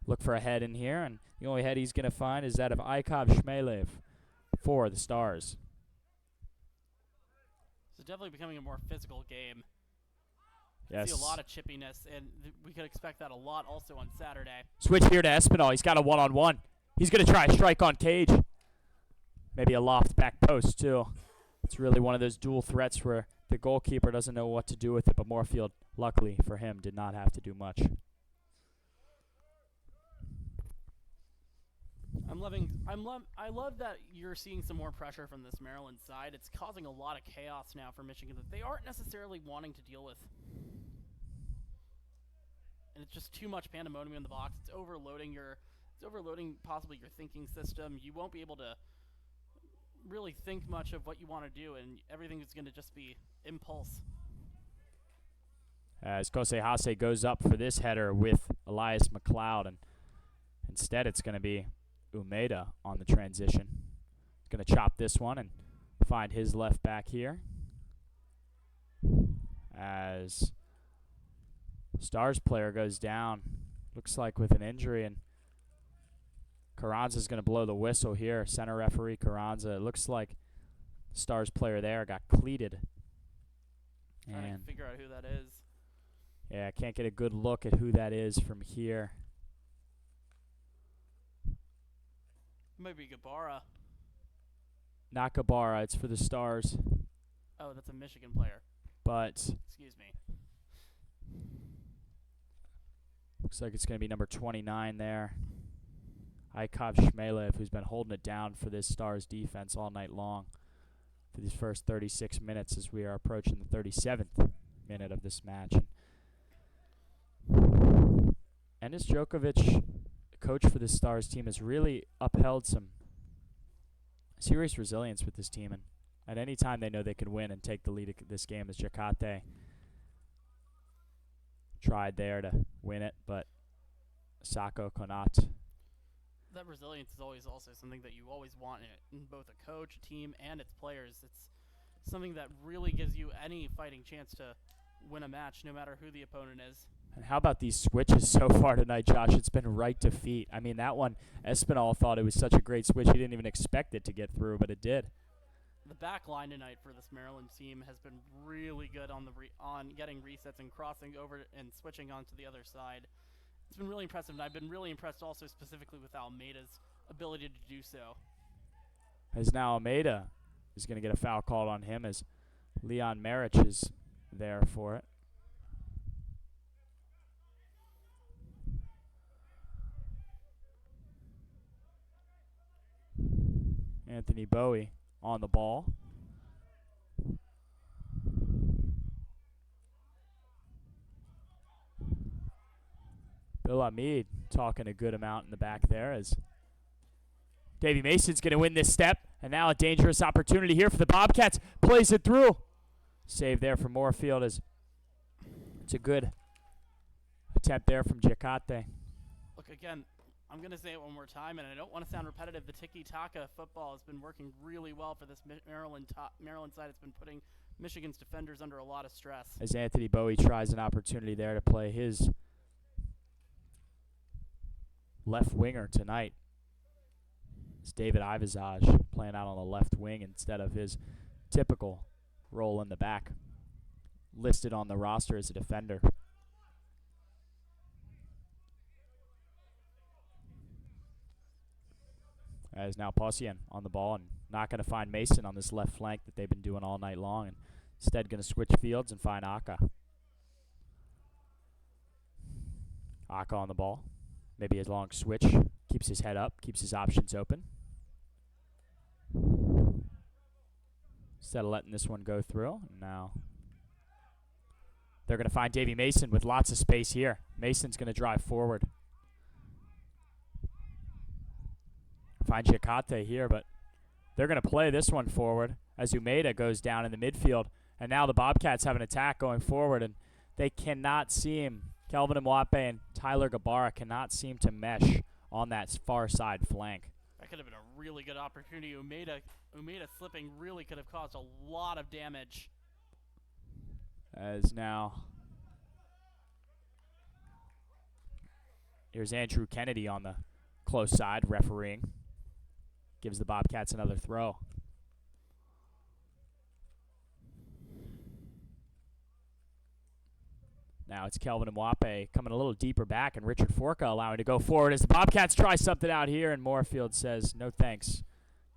Look for a head in here, and the only head he's going to find is that of Aikov Shmelev for the Stars. It's definitely becoming a more physical game. Yes. See a lot of chippiness, and we could expect that a lot also on Saturday. Switch here to Espinal. He's got a one-on-one. He's going to try a strike on cage. Maybe a loft back post, too. It's really one of those dual threats where the goalkeeper doesn't know what to do with it, but Moorfield, luckily for him, did not have to do much. I love that you're seeing some more pressure from this Maryland side. It's causing a lot of chaos now for Michigan that they aren't necessarily wanting to deal with. And it's just too much pandemonium in the box. It's overloading possibly your thinking system. You won't be able to really think much of what you want to do, and everything is going to just be impulse. As Kosei Hase goes up for this header with Elias McLeod, and instead it's going to be Umeda on the transition. He's going to chop this one and find his left back here. As Stars player goes down, looks like with an injury, and Carranza's going to blow the whistle here. Center referee Carranza. It looks like Stars player there got cleated. Trying to figure out who that is. Yeah, I can't get a good look at who that is from here. It might be Gabara. Not Gabara. It's for the Stars. Oh, that's a Michigan player. But excuse me. Looks like it's going to be number 29 there. Aikov Shmelev, who's been holding it down for this Stars defense all night long for these first 36 minutes as we are approaching the 37th minute of this match. Enis Djokovic, coach for this Stars team, has really upheld some serious resilience with this team. And at any time they know they can win and take the lead of this game, as Jakate tried there to win it, but Sako Konat That resilience is always also something that you always want in both a coach, a team, and its players. It's something that really gives you any fighting chance to win a match, no matter who the opponent is. And how about these switches so far tonight, Josh? It's been right to feet. I mean, that one, Espinal thought it was such a great switch. He didn't even expect it to get through, but it did. The back line tonight for this Maryland team has been really good on on getting resets and crossing over and switching onto the other side. It's been really impressive, and I've been really impressed also specifically with Almeida's ability to do so. As now Almeida is going to get a foul called on him as Leon Marich is there for it. Anthony Bowie on the ball. Bill Hamid talking a good amount in the back there as Davy Mason's going to win this step. And now a dangerous opportunity here for the Bobcats. Plays it through. Save there from Moorfield as it's a good attempt there from Giacate. Look, again, I'm going to say it one more time, and I don't want to sound repetitive. The tiki-taka football has been working really well for this Maryland side. It's been putting Michigan's defenders under a lot of stress. As Anthony Bowie tries an opportunity there to play his left winger tonight. It's David Ivazaj playing out on the left wing instead of his typical role in the back. Listed on the roster as a defender. As now Possian on the ball and not going to find Mason on this left flank that they've been doing all night long. And instead going to switch fields and find Aka. Aka on the ball. Maybe a long switch. Keeps his head up. Keeps his options open. Instead of letting this one go through. Now they're going to find Davy Mason with lots of space here. Mason's going to drive forward. Find Giacate here, but they're going to play this one forward as Umeda goes down in the midfield. And now the Bobcats have an attack going forward, and they cannot seem, Kelvin Mwape and Tyler Gabara cannot seem to mesh on that far side flank. That could have been a really good opportunity. Umeda slipping really could have caused a lot of damage. As now, here's Andrew Kennedy on the close side refereeing. Gives the Bobcats another throw. Now it's Kelvin Mwape coming a little deeper back, and Richard Forca allowing to go forward as the Bobcats try something out here, and Moorfield says, no thanks.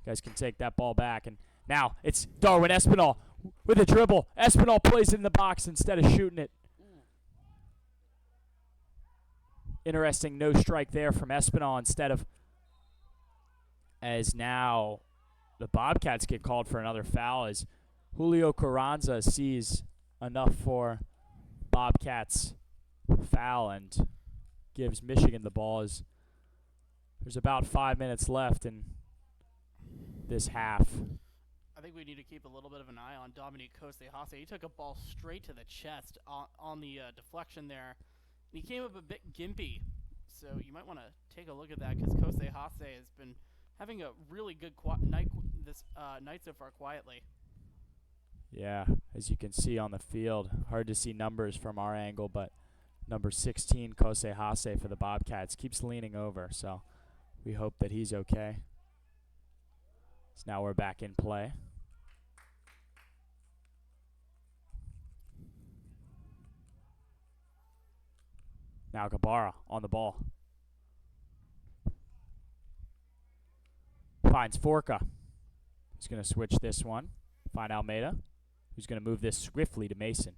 You guys can take that ball back. And now it's Darwin Espinal with a dribble. Espinal plays it in the box instead of shooting it. Interesting no strike there from Espinal instead of, as now the Bobcats get called for another foul as Julio Carranza sees enough for Bobcats foul and gives Michigan the ball as there's about 5 minutes left in this half. I think we need to keep a little bit of an eye on Dominique Kosehase. He took a ball straight to the chest on the deflection there. And he came up a bit gimpy, so you might want to take a look at that because Kosehase has been having a really good night this night so far quietly. Yeah, as you can see on the field, hard to see numbers from our angle, but number 16, Kosehase for the Bobcats, keeps leaning over, so we hope that he's okay. So now we're back in play. Now Gabara on the ball. Finds Forca. He's going to switch this one. Find Almeida, who's going to move this swiftly to Mason.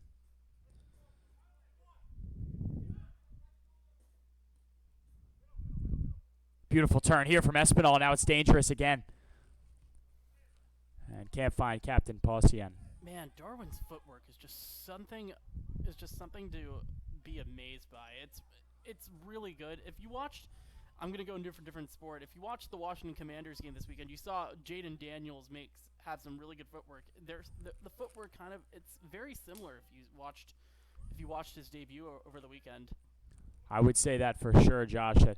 Beautiful turn here from Espinal. Now it's dangerous again. And can't find Captain Possian. Man, Darwin's footwork is just something to be amazed by. It's really good. If you watched, I'm gonna go into a different sport. If you watched the Washington Commanders game this weekend, you saw Jaden Daniels have some really good footwork. There's the footwork it's very similar if you watched his debut over the weekend. I would say that for sure, Josh. That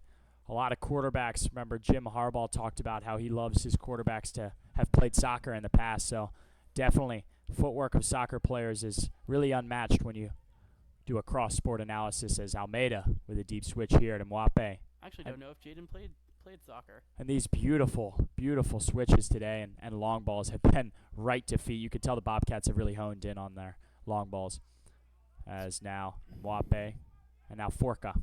a lot of quarterbacks. Remember, Jim Harbaugh talked about how he loves his quarterbacks to have played soccer in the past. So definitely, footwork of soccer players is really unmatched when you do a cross-sport analysis, as Almeida with a deep switch here to Mwape. I actually don't know if Jaden played soccer. And these beautiful, beautiful switches today and long balls have been right to feet. You could tell the Bobcats have really honed in on their long balls. As now Mwape and now Forca.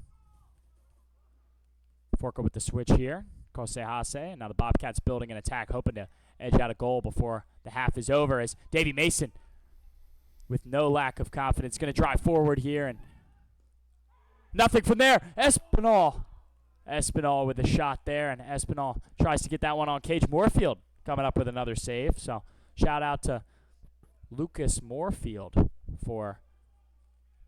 Forca with the switch here. Kosehase. And now the Bobcats building an attack, hoping to edge out a goal before the half is over, as Davy Mason, with no lack of confidence, going to drive forward here. And nothing from there. Espinal with a shot there, and Espinal tries to get that one on cage. Moorfield coming up with another save. So shout out to Lucas Moorfield for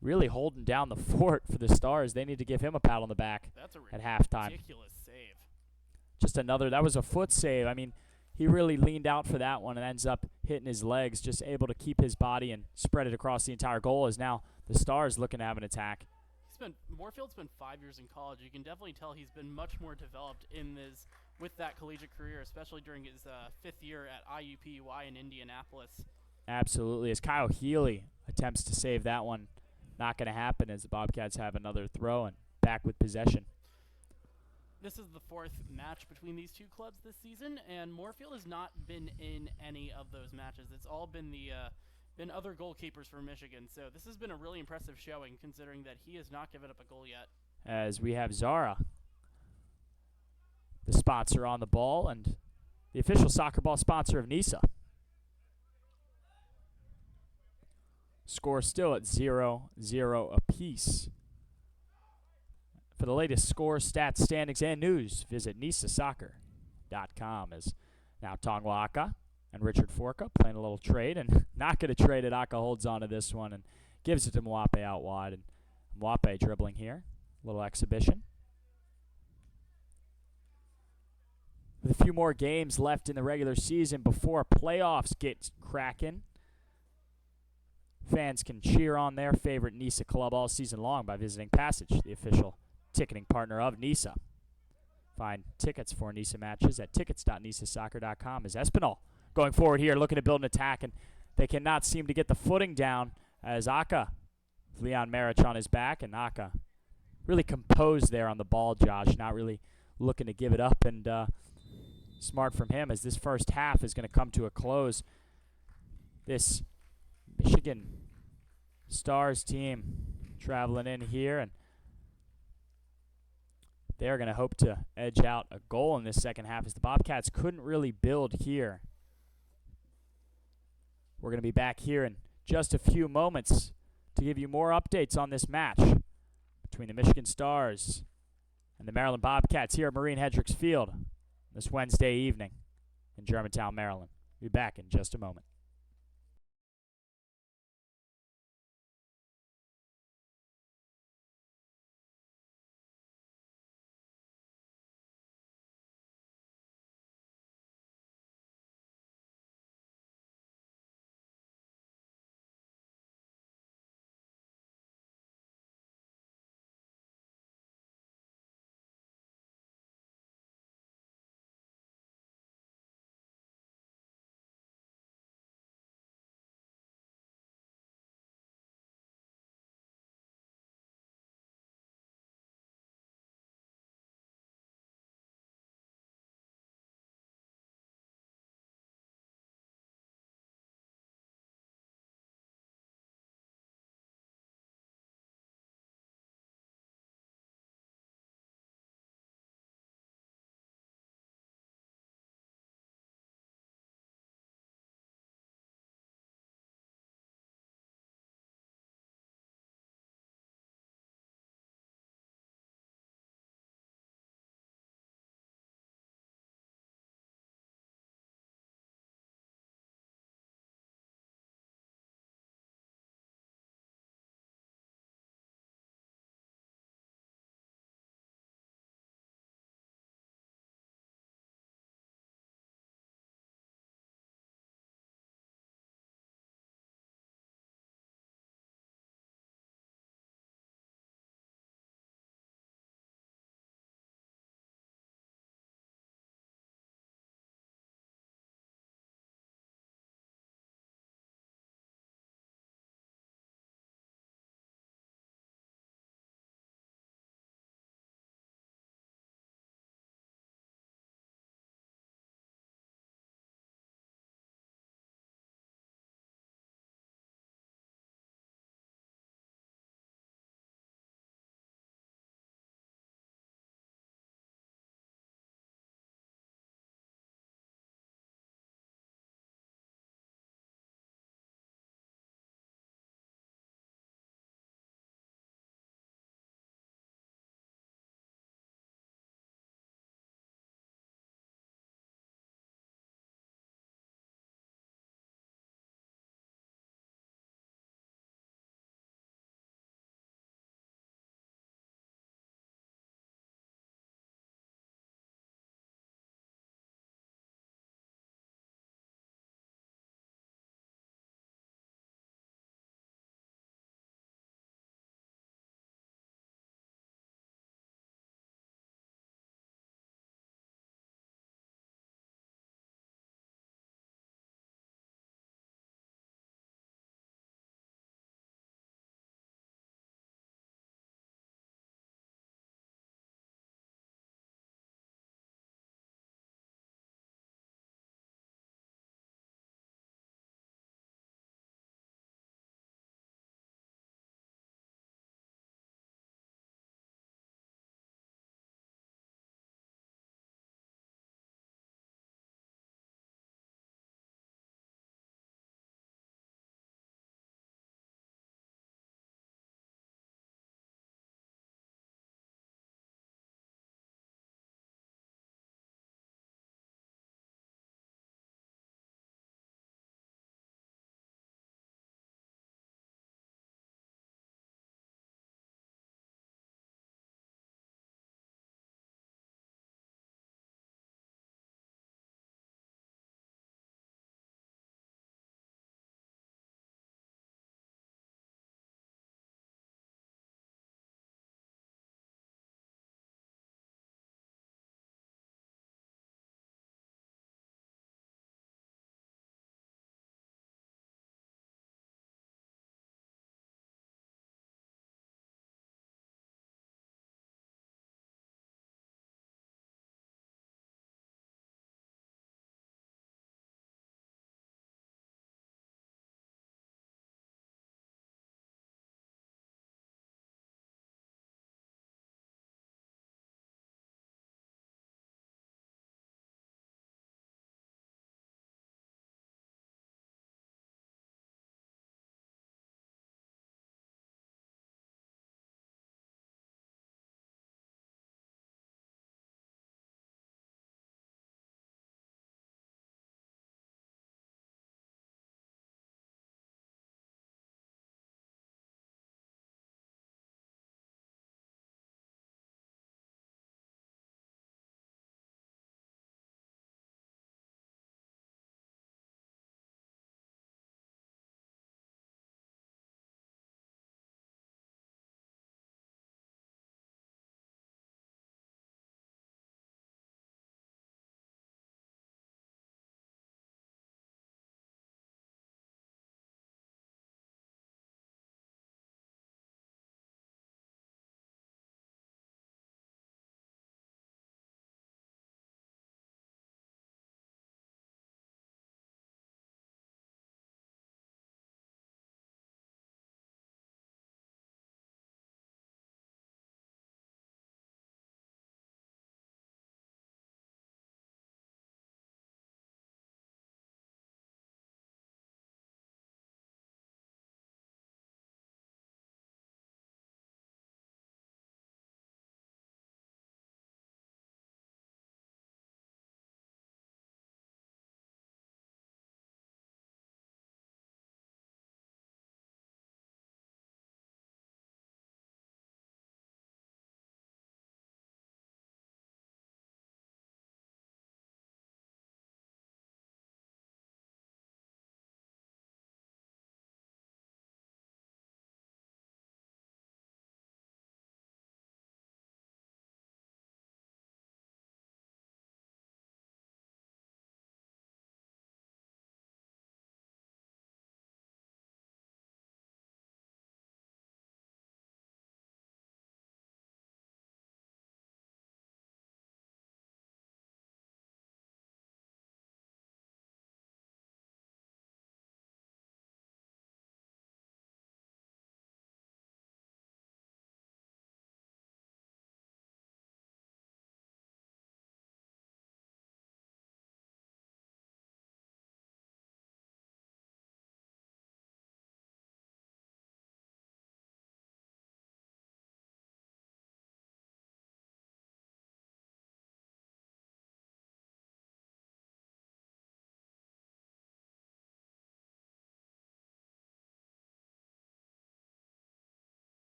really holding down the fort for the Stars. They need to give him a pat on the back at halftime. Ridiculous save. Just another, that was a foot save. I mean, he really leaned out for that one and ends up hitting his legs, just able to keep his body and spread it across the entire goal, as now the Stars looking to have an attack. Moorfield's been 5 years in college. You can definitely tell he's been much more developed with that collegiate career, especially during his 5th year at IUPUI in Indianapolis. Absolutely. As Kyle Healy attempts to save that one, not going to happen, as the Bobcats have another throw and back with possession. This is the 4th match between these two clubs this season, and Moorfield has not been in any of those matches. It's all been been other goalkeepers for Michigan. So this has been a really impressive showing, considering that he has not given up a goal yet. As we have Zara, the sponsor on the ball, and the official soccer ball sponsor of NISA. Score still at 0-0 apiece. For the latest score, stats, standings, and news, visit nisasoccer.com. As now Tongwa Aka and Richard Forca playing a little trade, and not going to trade it. Aka holds on to this one and gives it to Mwape out wide. And Mwape dribbling here. Little exhibition. With a few more games left in the regular season before playoffs get cracking, fans can cheer on their favorite NISA club all season long by visiting Passage, the official ticketing partner of NISA. Find tickets for NISA matches at tickets.nisasoccer.com. As Espinal going forward here, looking to build an attack, and they cannot seem to get the footing down, as Aka, Leon Marich on his back, and Aka really composed there on the ball, Josh, not really looking to give it up, and smart from him, as this first half is going to come to a close. This Michigan Stars team traveling in here, and they're going to hope to edge out a goal in this second half, as the Bobcats couldn't really build here. We're going to be back here in just a few moments to give you more updates on this match between the Michigan Stars and the Maryland Bobcats here at Marine Hendricks Field this Wednesday evening in Germantown, Maryland. We'll be back in just a moment.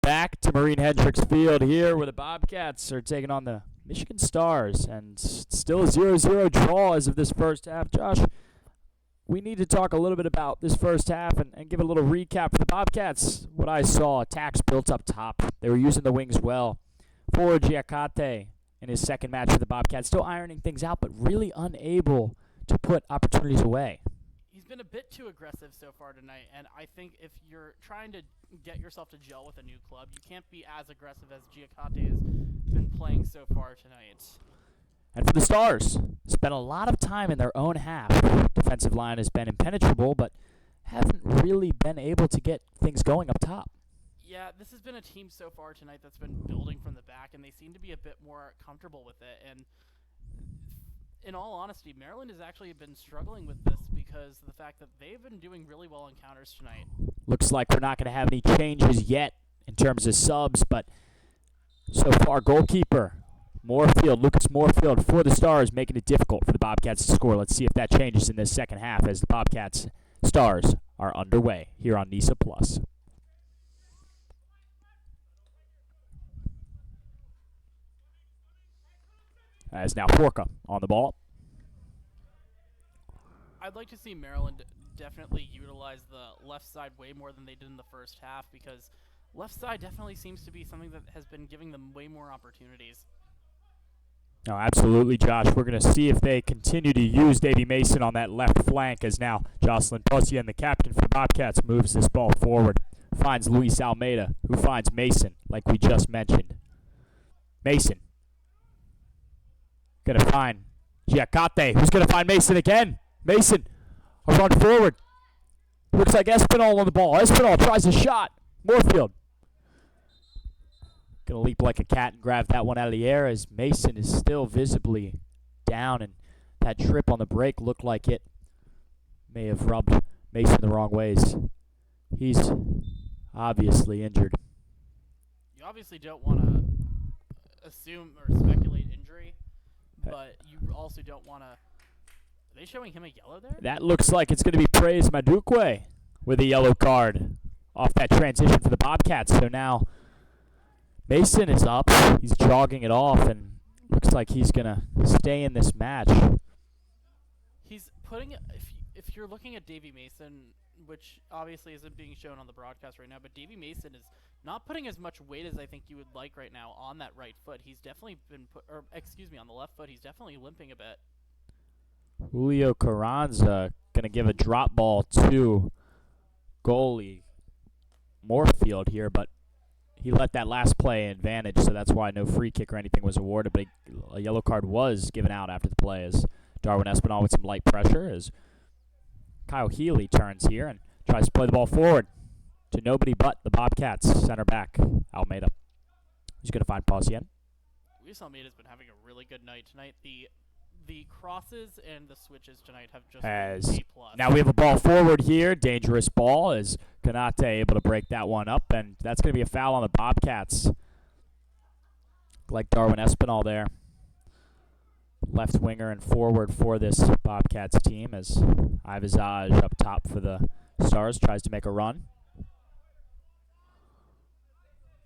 back to Marine Hendricks Field here where the Bobcats are taking on the Michigan Stars. And still a 0-0 draw as of this first half. Josh, we need to talk a little bit about this first half and give a little recap for the Bobcats. What I saw, attacks built up top. They were using the wings well. Forward Giacate in his second match for the Bobcats, still ironing things out, but really unable to put opportunities away. He's been a bit too aggressive so far tonight, and I think if you're trying to get yourself to gel with a new club, you can't be as aggressive as Giacate has been playing so far tonight. And for the Stars, spent a lot of time in their own half. Defensive line has been impenetrable, but haven't really been able to get things going up top. Yeah, this has been a team so far tonight that's been building from the back, and they seem to be a bit more comfortable with it. And in all honesty, Maryland has actually been struggling with this because of the fact that they've been doing really well in counters tonight. Looks like we're not going to have any changes yet in terms of subs, but so far, goalkeeper Lucas Moorfield for the Stars, making it difficult for the Bobcats to score. Let's see if that changes in this second half as the Bobcats Stars are underway here on NISA Plus. As now Forka on the ball. I'd like to see Maryland definitely utilize the left side way more than they did in the first half, because left side definitely seems to be something that has been giving them way more opportunities. No, absolutely, Josh. We're going to see if they continue to use Davy Mason on that left flank as now Jocelyn Posien, the captain for the Bobcats, moves this ball forward. Finds Luis Almeida, who finds Mason, like we just mentioned. Mason. Going to find Giacate, who's going to find Mason again. Mason, a run forward. Looks like Espinal on the ball. Espinal tries a shot. Moorfield. Going to leap like a cat and grab that one out of the air as Mason is still visibly down, and that trip on the break looked like it may have rubbed Mason the wrong ways. He's obviously injured. You obviously don't want to assume or speculate injury, but you also don't want to... Are they showing him a yellow there? That looks like it's going to be Praise Madukwe with a yellow card off that transition for the Bobcats. So now Mason is up. He's jogging it off, and looks like he's going to stay in this match. He's putting... If you're looking at Davy Mason, which obviously isn't being shown on the broadcast right now, but Davy Mason is not putting as much weight as I think you would like right now on that right foot. He's definitely been on the left foot. He's definitely limping a bit. Julio Carranza going to give a drop ball to goalie Moorfield here, but he let that last play advantage, so that's why no free kick or anything was awarded, but a yellow card was given out after the play as Darwin Espinal with some light pressure as Kyle Healy turns here and tries to play the ball forward to nobody but the Bobcats center back, Almeida. He's going to find Posien. Luis Almeida's been having a really good night tonight. The crosses and the switches tonight have just been A+. Now we have a ball forward here. Dangerous ball as Kanate able to break that one up, and that's going to be a foul on the Bobcats. Like Darwin Espinal there. Left winger and forward for this Bobcats team as Ivazaj up top for the Stars tries to make a run.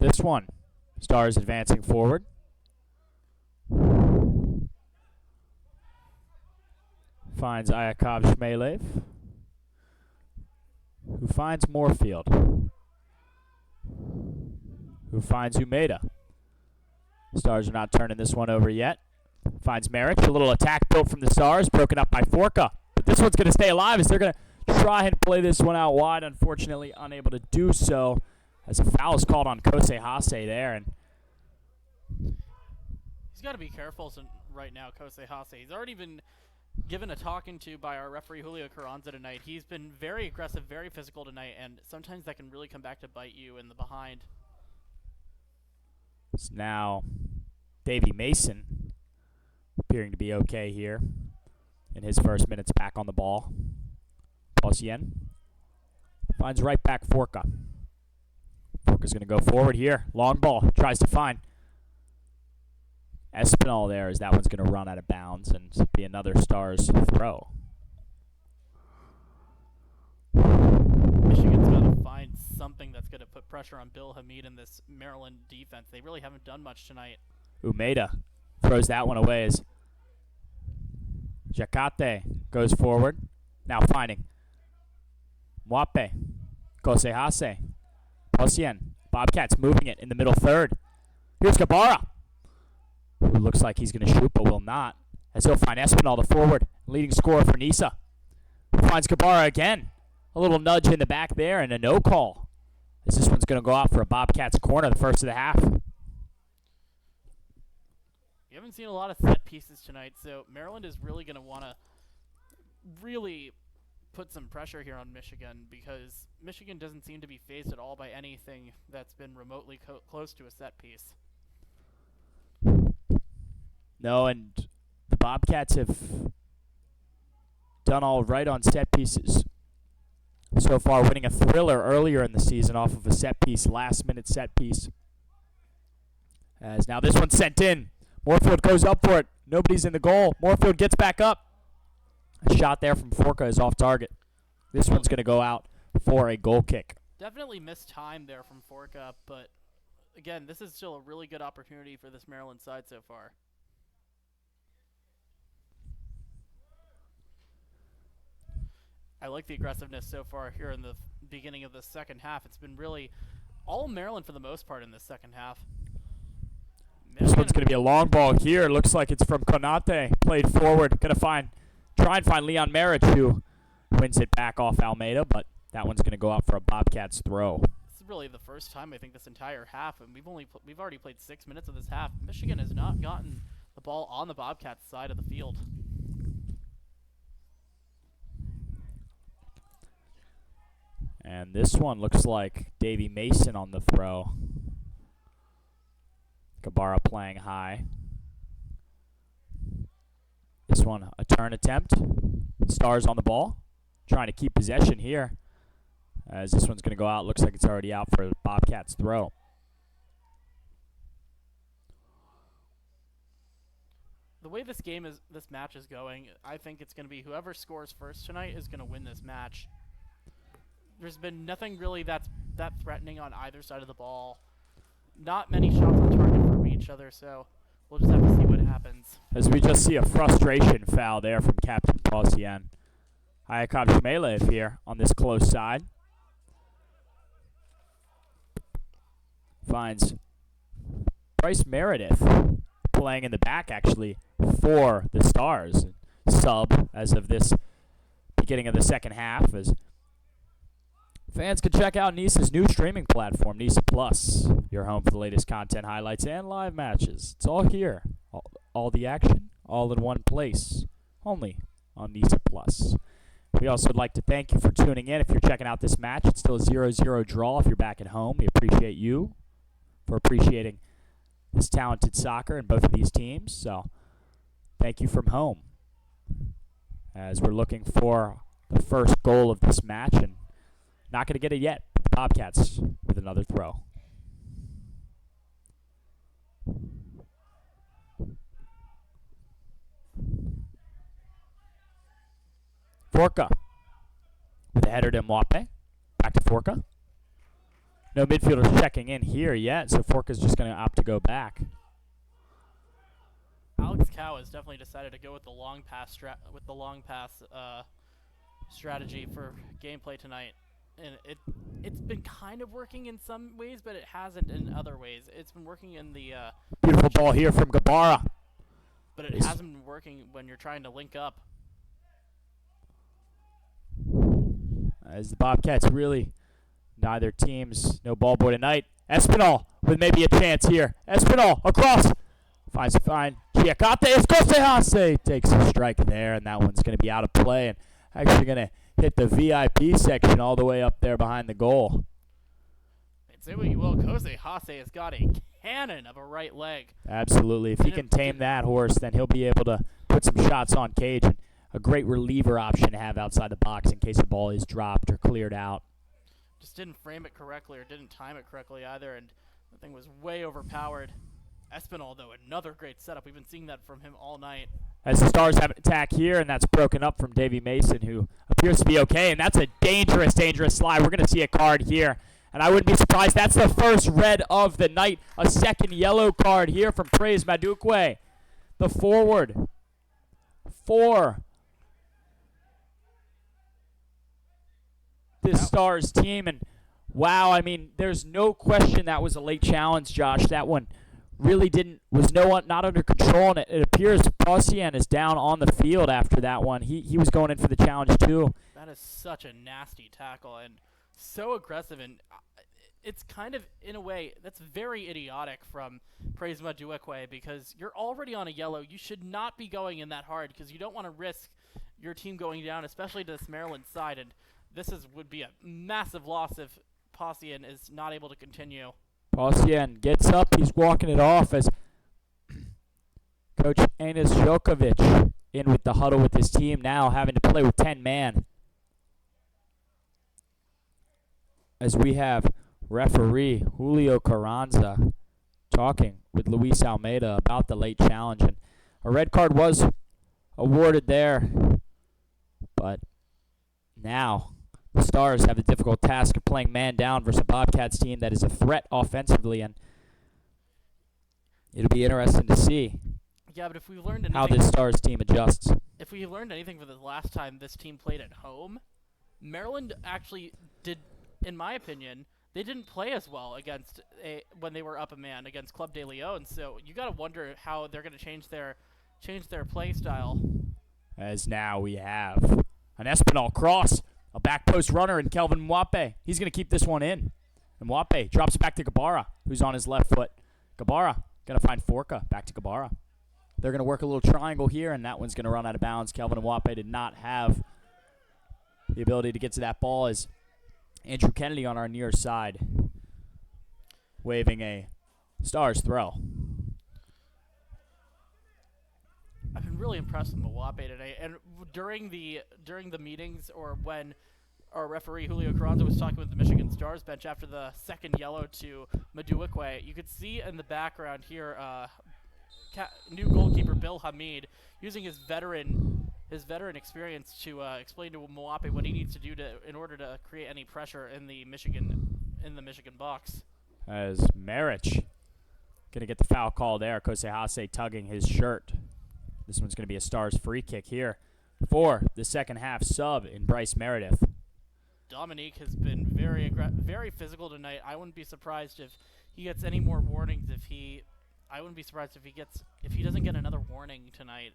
This one, Stars advancing forward. Finds Ayakov Shmelev, who finds Moorfield, who finds Umeda. Stars are not turning this one over yet. Finds Merrick. A little attack built from the Stars, broken up by Forka. But this one's going to stay alive as they're going to try and play this one out wide. Unfortunately, unable to do so as a foul is called on Kosei Hase there. And he's got to be careful right now, Kosei Hase. He's already been given a talking to by our referee Julio Carranza tonight. He's been very aggressive, very physical tonight, and sometimes that can really come back to bite you in the behind. It's now Davy Mason appearing to be okay here in his first minutes back on the ball. Posien finds right back Forka. Forka's going to go forward here. Long ball. Tries to find Espinal there as that one's going to run out of bounds and be another Stars throw. Michigan's got to find something that's going to put put pressure on Bill Hamid and this Maryland defense. They really haven't done much tonight. Umeda throws that one away as Jacate goes forward. Now finding Mwape, Kosehase, Posien. Bobcats moving it in the middle third. Here's Gabara, who looks like he's going to shoot but will not, as he'll find Espinal, the forward, leading scorer for Nisa. Who finds Gabara again. A little nudge in the back there and a no call, as this one's going to go out for a Bobcats corner the first of the half. We haven't seen a lot of set pieces tonight, so Maryland is really going to want to really put some pressure here on Michigan, because Michigan doesn't seem to be phased at all by anything that's been remotely close to a set piece. No, and the Bobcats have done all right on set pieces so far, winning a thriller earlier in the season off of a set piece, last-minute set piece. As now this one's sent in. Moorfield goes up for it. Nobody's in the goal. Moorfield gets back up. A shot there from Forka is off target. This one's going to go out for a goal kick. Definitely missed time there from Forka, but again, this is still a really good opportunity for this Maryland side so far. I like the aggressiveness so far here in the beginning of the second half. It's been really all Maryland for the most part in the second half. This one's going to be a long ball here. It looks like it's from Konate. Played forward. Going to try and find Leon Marich, who wins it back off Almeida, but that one's going to go out for a Bobcats throw. This is really the first time I think this entire half, and we've already played 6 minutes of this half. Michigan has not gotten the ball on the Bobcats side of the field. And this one looks like Davy Mason on the throw. Gabara playing high. This one, a turn attempt. Stars on the ball. Trying to keep possession here. As this one's going to go out. Looks like it's already out for the Bobcats throw. The way this match is going, I think it's going to be whoever scores first tonight is going to win this match. There's been nothing really that threatening on either side of the ball. Not many shots on target from each other, so we'll just have to see what happens. As we just see a frustration foul there from Captain Posien. Hayakov Shmelev here on this close side. Finds Bryce Meredith playing in the back, actually, for the Stars. Sub as of this beginning of the second half, as fans can check out Nisa's new streaming platform, Nisa Plus, your home for the latest content, highlights, and live matches. It's all here. All the action, all in one place, only on Nisa Plus. We also would like to thank you for tuning in. If you're checking out this match, it's still a 0-0 draw if you're back at home. We appreciate you for appreciating this talented soccer in both of these teams. So thank you from home, as we're looking for the first goal of this match, and not going to get it yet. The Bobcats with another throw. Forka with a header to Mwape. Back to Forka. No midfielders checking in here yet, so Forka's just going to opt to go back. Alex Cow has definitely decided to go with the long pass strategy for gameplay tonight. And it's been kind of working in some ways, but it hasn't in other ways. It's been working in the beautiful ball here from Gabara, but it hasn't been working when you're trying to link up. As the Bobcats really, neither teams, no ball boy tonight. Espinal with maybe a chance here. Espinal across, finds a fine. Giacate Escosehase takes a strike there, and that one's going to be out of play, and actually going to hit the VIP section all the way up there behind the goal. And say what you will, Kosehase has got a cannon of a right leg. Absolutely. If he can tame that horse, then he'll be able to put some shots on cage, and a great reliever option to have outside the box in case the ball is dropped or cleared out. Just didn't frame it correctly or didn't time it correctly either, and the thing was way overpowered. Espinal, though, another great setup. We've been seeing that from him all night. As the Stars have an attack here, and that's broken up from Davy Mason, who appears to be okay, and that's a dangerous, dangerous slide. We're going to see a card here And I wouldn't be surprised. That's the first red of the night. A second yellow card here from Praise Madukwe, the forward for this Stars team. And wow, I mean, there's no question that was a late challenge, Josh. That one really was not under control, and it appears Pausian is down on the field after that one. He was going in for the challenge too. That is such a nasty tackle and so aggressive, and it's kind of, in a way, that's very idiotic from Praise Maduekwe, because you're already on a yellow. You should not be going in that hard because you don't want to risk your team going down, especially to this Maryland side, and this would be a massive loss if Pausian is not able to continue. Pausian gets up. He's walking it off as Coach Enes Jokovic in with the huddle with his team now, having to play with 10 man. As we have referee Julio Carranza talking with Luis Almeida about the late challenge. And a red card was awarded there. But now the Stars have the difficult task of playing man down versus a Bobcats team that is a threat offensively. And it'll be interesting to see but if we've learned anything, how this Stars team adjusts. If we learned anything from the last time this team played at home, Maryland actually did, in my opinion, they didn't play as well when they were up a man against Club de Leon. So you got to wonder how they're going to change their play style. As now we have an Espinal cross, a back post runner, and Kelvin Mwape. He's going to keep this one in. And Mwape drops it back to Gabara, who's on his left foot. Gabara going to find Forca, back to Gabara. They're going to work a little triangle here, and that one's going to run out of bounds. Kelvin Mwape did not have the ability to get to that ball as Andrew Kennedy on our near side waving a Stars throw. I've been really impressed with Mwape today, and during the meetings, or when our referee Julio Carranza was talking with the Michigan Stars bench after the second yellow to Maduekwe, you could see in the background here new goalkeeper Bill Hamid using his veteran experience to explain to Mwape what he needs to do in order to create any pressure in the Michigan box. As Marich going to get the foul call there. Kosehase tugging his shirt. This one's going to be a Stars free kick here for the second half sub in Bryce Meredith. Dominique has been very physical tonight. I wouldn't be surprised if he gets any more warnings. I wouldn't be surprised if he doesn't get another warning tonight,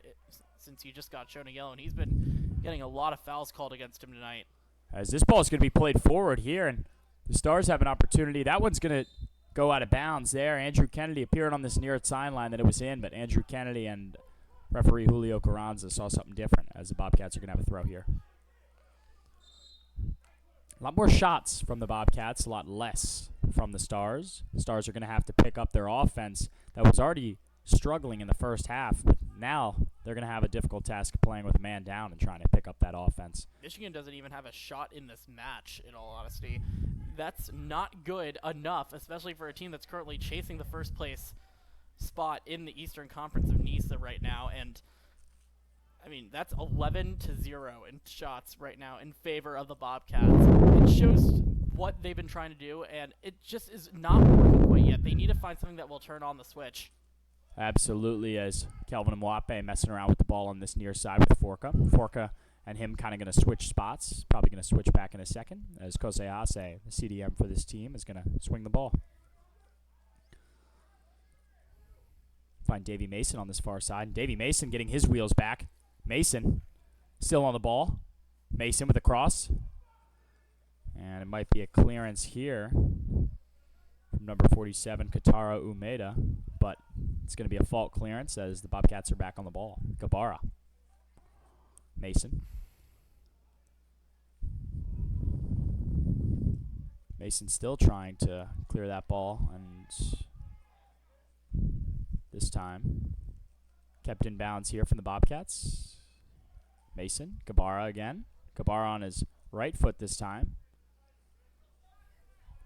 since he just got shown a yellow, and he's been getting a lot of fouls called against him tonight. As this ball is going to be played forward here, and the Stars have an opportunity. That one's going to go out of bounds there. Andrew Kennedy appearing on this near sideline that it was in, but Andrew Kennedy and referee Julio Carranza saw something different, as the Bobcats are going to have a throw here. A lot more shots from the Bobcats, a lot less from the Stars. The Stars are going to have to pick up their offense that was already struggling in the first half. But now they're going to have a difficult task of playing with a man down and trying to pick up that offense. Michigan doesn't even have a shot in this match, in all honesty. That's not good enough, especially for a team that's currently chasing the first place spot in the Eastern Conference of NISA right now. And I mean, that's 11-0 in shots right now in favor of the Bobcats. It shows what they've been trying to do, and it just is not working quite yet. They need to find something that will turn on the switch. Absolutely, as Kelvin Mwape messing around with the ball on this near side with Forca. Forca and him kind of going to switch spots. Probably going to switch back in a second, as Kosehase, the CDM for this team, is going to swing the ball. Find Davey Mason on this far side. And Davey Mason getting his wheels back. Mason still on the ball. Mason with a cross. And it might be a clearance here from number 47, Katara Umeda. But it's going to be a fault clearance as the Bobcats are back on the ball. Gabara. Mason. Mason still trying to clear that ball. And this time kept in bounds here from the Bobcats. Mason. Gabara again. Gabara on his right foot this time.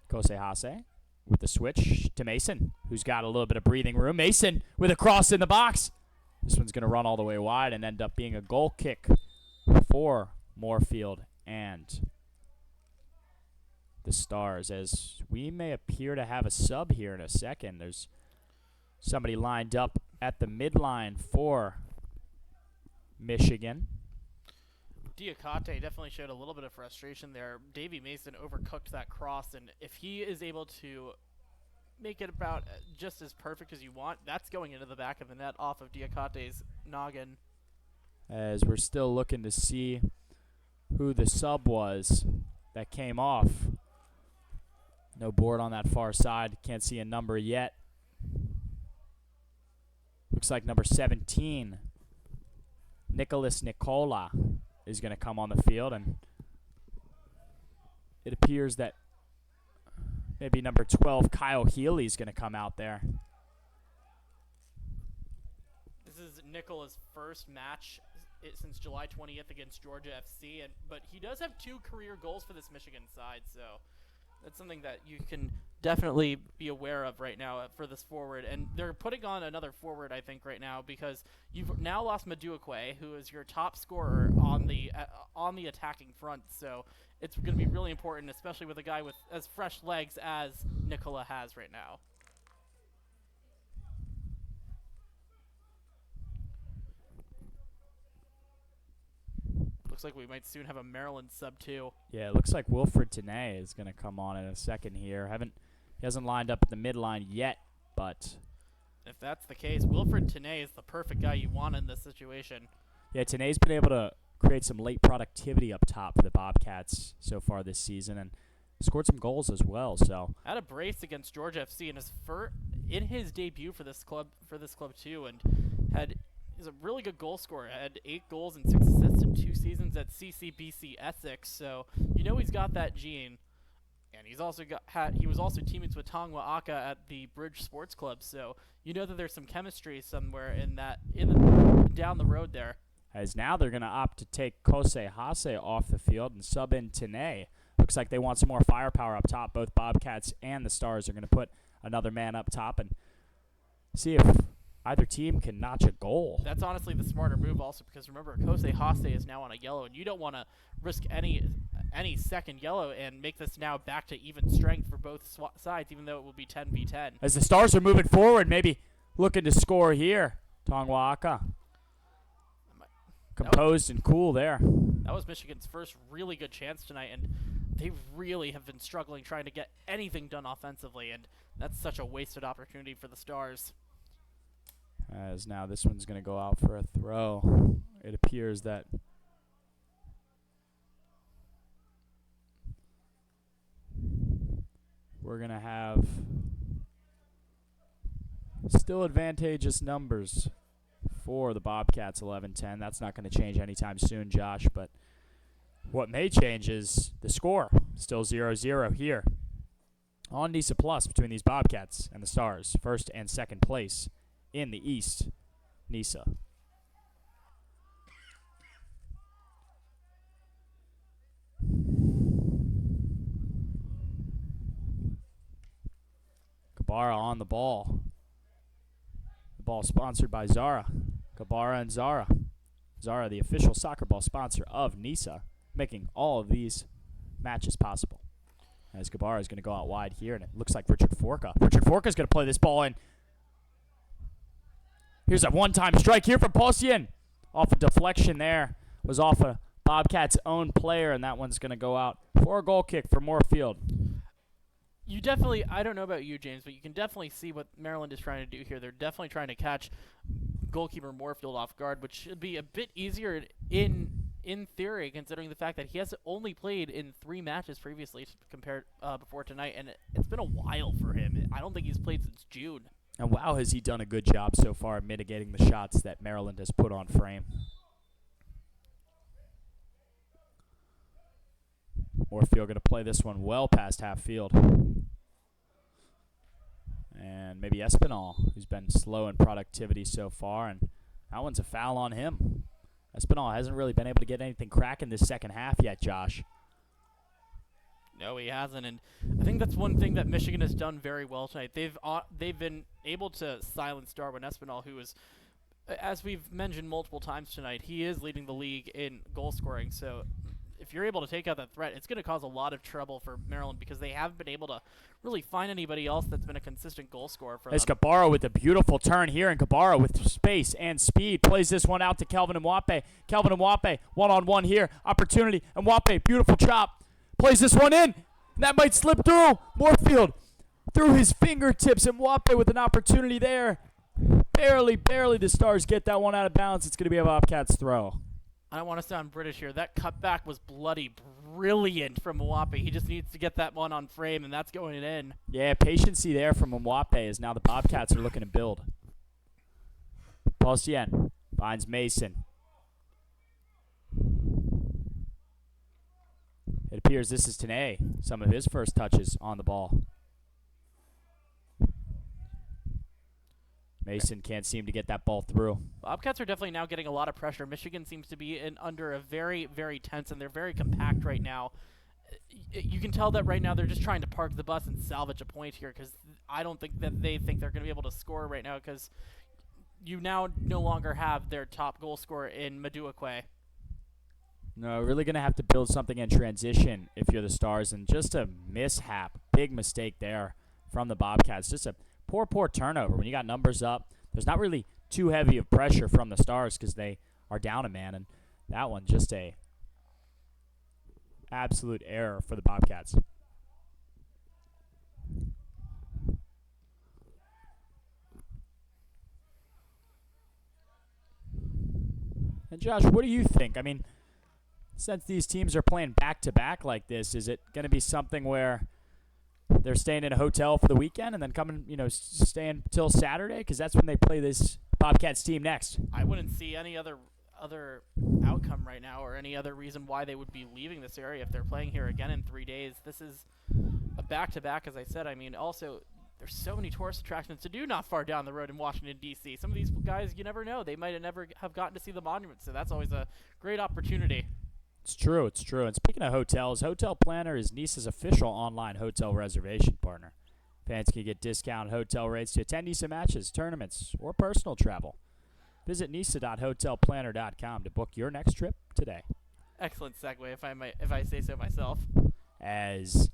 Kosehase with the switch to Mason, who's got a little bit of breathing room. Mason with a cross in the box. This one's going to run all the way wide and end up being a goal kick for Moorfield and the Stars, as we may appear to have a sub here in a second. There's somebody lined up at the midline for Michigan. Diakate definitely showed a little bit of frustration there. Davey Mason overcooked that cross, and if he is able to make it about just as perfect as you want, that's going into the back of the net off of Diakate's noggin. As we're still looking to see who the sub was that came off. No board on that far side. Can't see a number yet. Looks like number 17, Nicholas Nicola, is going to come on the field, and it appears that maybe number 12, Kyle Healy, is going to come out there. This is Nicola's first match since July 20th against Georgia FC, but he does have 2 career goals for this Michigan side, so that's something that you can definitely be aware of right now for this forward. And they're putting on another forward, I think, right now, because you've now lost Maduekwe, who is your top scorer on the attacking front. So it's going to be really important, especially with a guy with as fresh legs as Nicola has right now. Looks like we might soon have a Maryland sub too. Yeah, it looks like Wilfred Tanay is going to come on in a second here. He hasn't lined up at the midline yet, but if that's the case, Wilfred Tanay is the perfect guy you want in this situation. Yeah, Tanay's been able to create some late productivity up top for the Bobcats so far this season, and scored some goals as well. So had a brace against Georgia FC in his debut for this club too, and he's a really good goal scorer. Had 8 goals and 6 assists in 2 seasons at CCBC Essex. So he's got that gene, and he was also teammates with Tongwa Aka at the Bridge Sports Club. So that there's some chemistry somewhere down the road there. As now they're going to opt to take Kosei Hase off the field and sub in Tanay. Looks like they want some more firepower up top. Both Bobcats and the Stars are going to put another man up top and see if either team can notch a goal. That's honestly the smarter move also, because remember, Kosei Hase is now on a yellow, and you don't want to risk any second yellow and make this now back to even strength for both sides, even though it will be 10v10. As the Stars are moving forward, maybe looking to score here. Tongwa Aka. Composed and cool there. That was Michigan's first really good chance tonight, and they really have been struggling trying to get anything done offensively, and that's such a wasted opportunity for the Stars. As now this one's going to go out for a throw. It appears that we're going to have still advantageous numbers for the Bobcats 11-10. That's not going to change anytime soon, Josh, but what may change is the score. Still 0-0 here on NISA Plus between these Bobcats and the Stars. First and second place in the East, NISA. Kabara on the ball. The ball sponsored by Zara. Kabara and Zara. Zara, the official soccer ball sponsor of NISA, making all of these matches possible. As Kabara is going to go out wide here, and it looks like Richard Forka. Richard Forka is going to play this ball in. Here's a one-time strike here from Pausian. Off a deflection there. Was off a Bobcats' own player, and that one's going to go out for a goal kick for Moorfield. You definitely, I don't know about you, James, but you can definitely see what Maryland is trying to do here. They're definitely trying to catch goalkeeper Moorfield off guard, which should be a bit easier in theory, considering the fact that he has only played in 3 matches previously compared before tonight, and it's been a while for him. I don't think he's played since June. And wow, has he done a good job so far mitigating the shots that Maryland has put on frame. Moorfield going to play this one well past half field. And maybe Espinal, who's been slow in productivity so far, and that one's a foul on him. Espinal hasn't really been able to get anything cracking this second half yet, Josh. No, he hasn't, and I think that's one thing that Michigan has done very well tonight. They've been able to silence Darwin Espinal, who is, as we've mentioned multiple times tonight, he is leading the league in goal scoring. So if you're able to take out that threat, it's going to cause a lot of trouble for Maryland because they haven't been able to really find anybody else that's been a consistent goal scorer for As them. Gabara with a beautiful turn here, and Gabara with space and speed plays this one out to Kelvin Mwape. Kelvin Mwape, one-on-one here, opportunity. Mwape, beautiful chop, plays this one in. That might slip through. Moorfield through his fingertips, and Mwape with an opportunity there. Barely the Stars get that one out of bounds. It's going to be a Bobcats throw. I don't want to sound British here. That cutback was bloody brilliant from Mwape. He just needs to get that one on frame, and that's going in. Yeah, patiency there from Mwape as now the Bobcats are looking to build. Paulsien finds Mason. It appears this is Tenay, some of his first touches on the ball. Mason can't seem to get that ball through. Bobcats are definitely now getting a lot of pressure. Michigan seems to be under a very, very tense, and they're very compact right now. You can tell that right now they're just trying to park the bus and salvage a point here because I don't think that they think they're going to be able to score right now because you now no longer have their top goal scorer in Maduakwe. No, really going to have to build something in transition if you're the Stars, and just a mishap, big mistake there from the Bobcats. Just a poor turnover. When you got numbers up, there's not really too heavy of pressure from the Stars because they are down a man, and that one just a absolute error for the Bobcats. And Josh, what do you think? I mean, since these teams are playing back-to-back like this, is it going to be something where they're staying in a hotel for the weekend and then coming, staying till Saturday? Because that's when they play this Bobcats team next. I wouldn't see any other outcome right now or any other reason why they would be leaving this area if they're playing here again in 3 days. This is a back-to-back, as I said. I mean, also, there's so many tourist attractions to do not far down the road in Washington, D.C. Some of these guys, you never know. They might have never have gotten to see the monument, so that's always a great opportunity. It's true. And speaking of hotels, Hotel Planner is Nice's official online hotel reservation partner. Fans can get discounted hotel rates to attend Nisa matches, tournaments, or personal travel. Visit nisa.hotelplanner.com to book your next trip today. Excellent segue, if I say so myself. As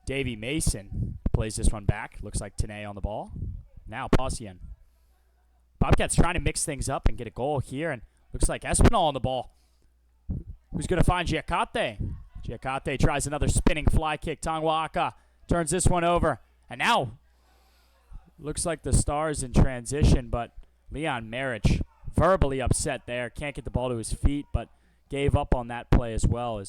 Davey Mason plays this one back, looks like Tenay on the ball. Now Paulsien. Bobcats trying to mix things up and get a goal here, and looks like Espinal on the ball. Who's going to find Giacate? Giacate tries another spinning fly kick. Tongwaka turns this one over. And now, looks like the Stars in transition, but Leon Marich verbally upset there. Can't get the ball to his feet, but gave up on that play as well.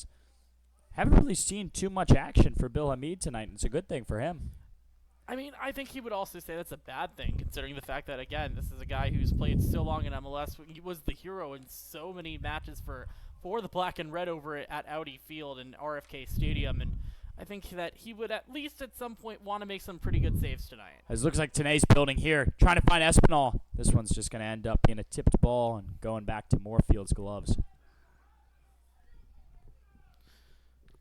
Haven't really seen too much action for Bill Hamid tonight, and it's a good thing for him. I mean, I think he would also say that's a bad thing, considering the fact that, again, this is a guy who's played so long in MLS. He was the hero in so many matches for the Black and Red over at Audi Field and RFK Stadium, and I think that he would at least at some point want to make some pretty good saves tonight. As it looks like Tenay's building here, trying to find Espinal. This one's just going to end up being a tipped ball and going back to Moorfield's gloves.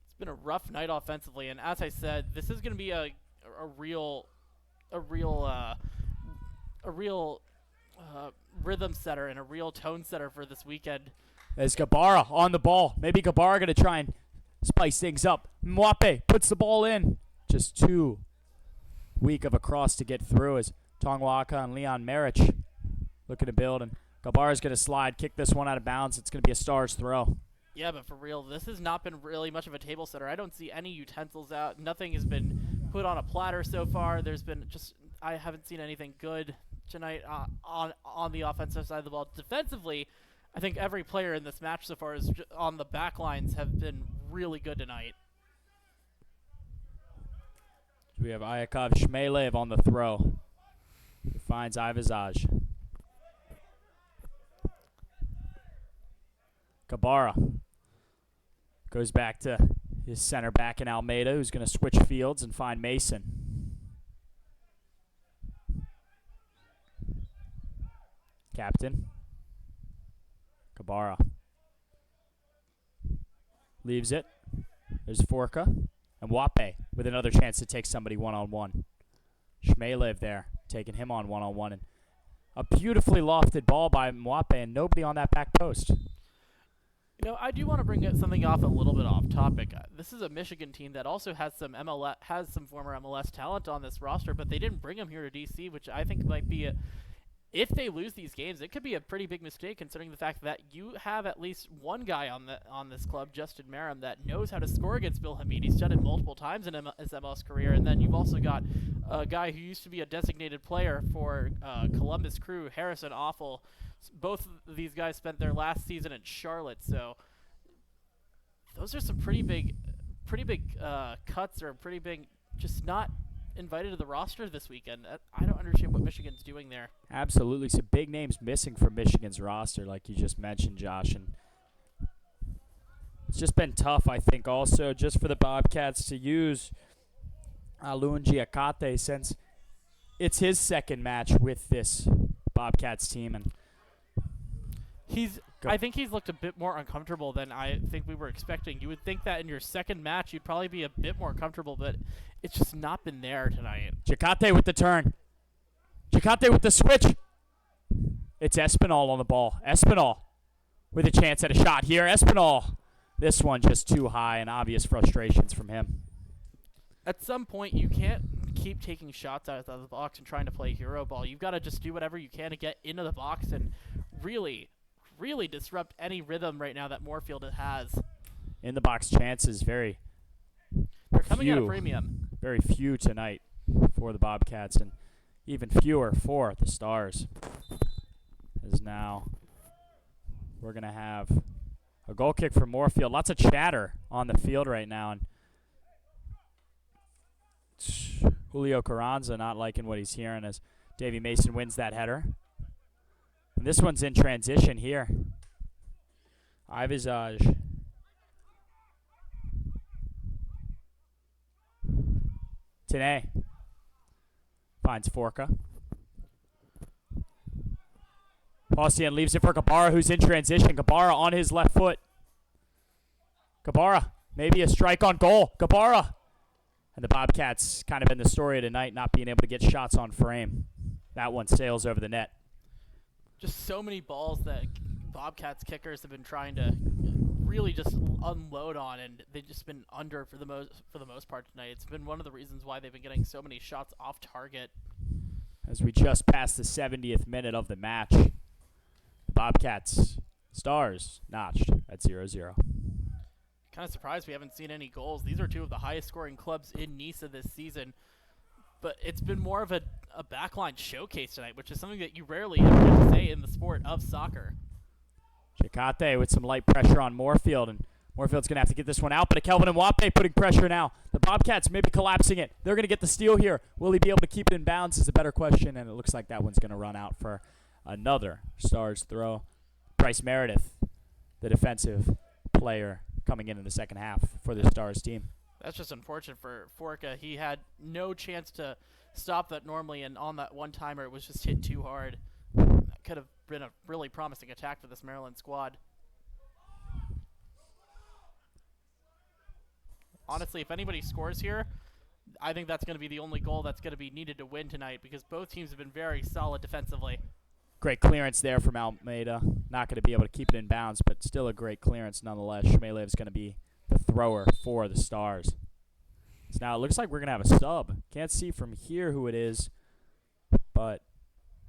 It's been a rough night offensively, and as I said, this is going to be a real rhythm setter and a real tone setter for this weekend. As Gabara on the ball. Maybe Gabara going to try and spice things up. Mwape puts the ball in. Just too weak of a cross to get through as Tongwaka and Leon Marich looking to build. And Gabara's going to slide, kick this one out of bounds. It's going to be a Stars throw. Yeah, but for real, this has not been really much of a table setter. I don't see any utensils out. Nothing has been put on a platter so far. I haven't seen anything good tonight on the offensive side of the ball. Defensively, I think every player in this match so far is on the back lines have been really good tonight. We have Ayakov Shmelev on the throw. He finds Ivazaj. Gabara goes back to his center back in Almeida, who's going to switch fields and find Mason. Captain. Gabara leaves it. There's Forka and Wape with another chance to take somebody one-on-one. Shmelev there, taking him on one-on-one. And a beautifully lofted ball by Mwape and nobody on that back post. I do want to bring something off a little bit off topic. This is a Michigan team that also has some former MLS talent on this roster, but they didn't bring them here to DC, which I think might be if they lose these games, it could be a pretty big mistake considering the fact that you have at least one guy on this club, Justin Merrim, that knows how to score against Bill Hamid. He's done it multiple times in his MLS career, and then you've also got a guy who used to be a designated player for Columbus Crew, Harrison Awful. Both of these guys spent their last season in Charlotte, so those are some pretty big cuts, or pretty big just not invited to the roster this weekend. I don't understand what Michigan's doing there. Absolutely. Some big names missing from Michigan's roster, like you just mentioned, Josh. And it's just been tough, I think, also, just for the Bobcats to use Alun Giacate, since it's his second match with this Bobcats team. And I think he's looked a bit more uncomfortable than I think we were expecting. You would think that in your second match you'd probably be a bit more comfortable, but it's just not been there tonight. Giacate with the turn. Giacate with the switch. It's Espinal on the ball. Espinal with a chance at a shot here. Espinal. This one just too high, and obvious frustrations from him. At some point, you can't keep taking shots out of the box and trying to play hero ball. You've got to just do whatever you can to get into the box and really disrupt any rhythm right now that Moorfield has. In the box chances, they're coming at a premium. Very few tonight for the Bobcats, and even fewer for the Stars. As now we're going to have a goal kick for Moorfield. Lots of chatter on the field right now, and Julio Carranza not liking what he's hearing as Davy Mason wins that header. And this one's in transition here. Ivizaj. Today finds Forca. Paustian leaves it for Gabara, who's in transition. Gabara on his left foot. Gabara, maybe a strike on goal. Gabara. And the Bobcats kind of been the story of tonight, not being able to get shots on frame. That one sails over the net. Just so many balls that Bobcats kickers have been trying to really just unload on, and they've just been under for the most part tonight. It's been one of the reasons why they've been getting so many shots off target. As we just passed the 70th minute of the match, the Bobcats Stars notched at 0-0. Kind of surprised we haven't seen any goals. These are two of the highest scoring clubs in Nisa this season. But it's been more of a backline showcase tonight, which is something that you rarely ever get to say in the sport of soccer. Giacate with some light pressure on Moorfield, and Moorfield's going to have to get this one out, but a Kelvin Mwape putting pressure now. The Bobcats maybe collapsing it. They're going to get the steal here. Will he be able to keep it in bounds is a better question, and it looks like that one's going to run out for another Stars throw. Bryce Meredith, the defensive player, coming in the second half for the Stars team. That's just unfortunate for Forca. He had no chance to stop that normally, and on that one-timer, it was just hit too hard. That could have been a really promising attack for this Maryland squad. Honestly, if anybody scores here, I think that's going to be the only goal that's going to be needed to win tonight, because both teams have been very solid defensively. Great clearance there from Almeida. Not going to be able to keep it in bounds, but still a great clearance nonetheless. Shmelev is going to be the thrower for the Stars. So now it looks like we're going to have a sub. Can't see from here who it is, but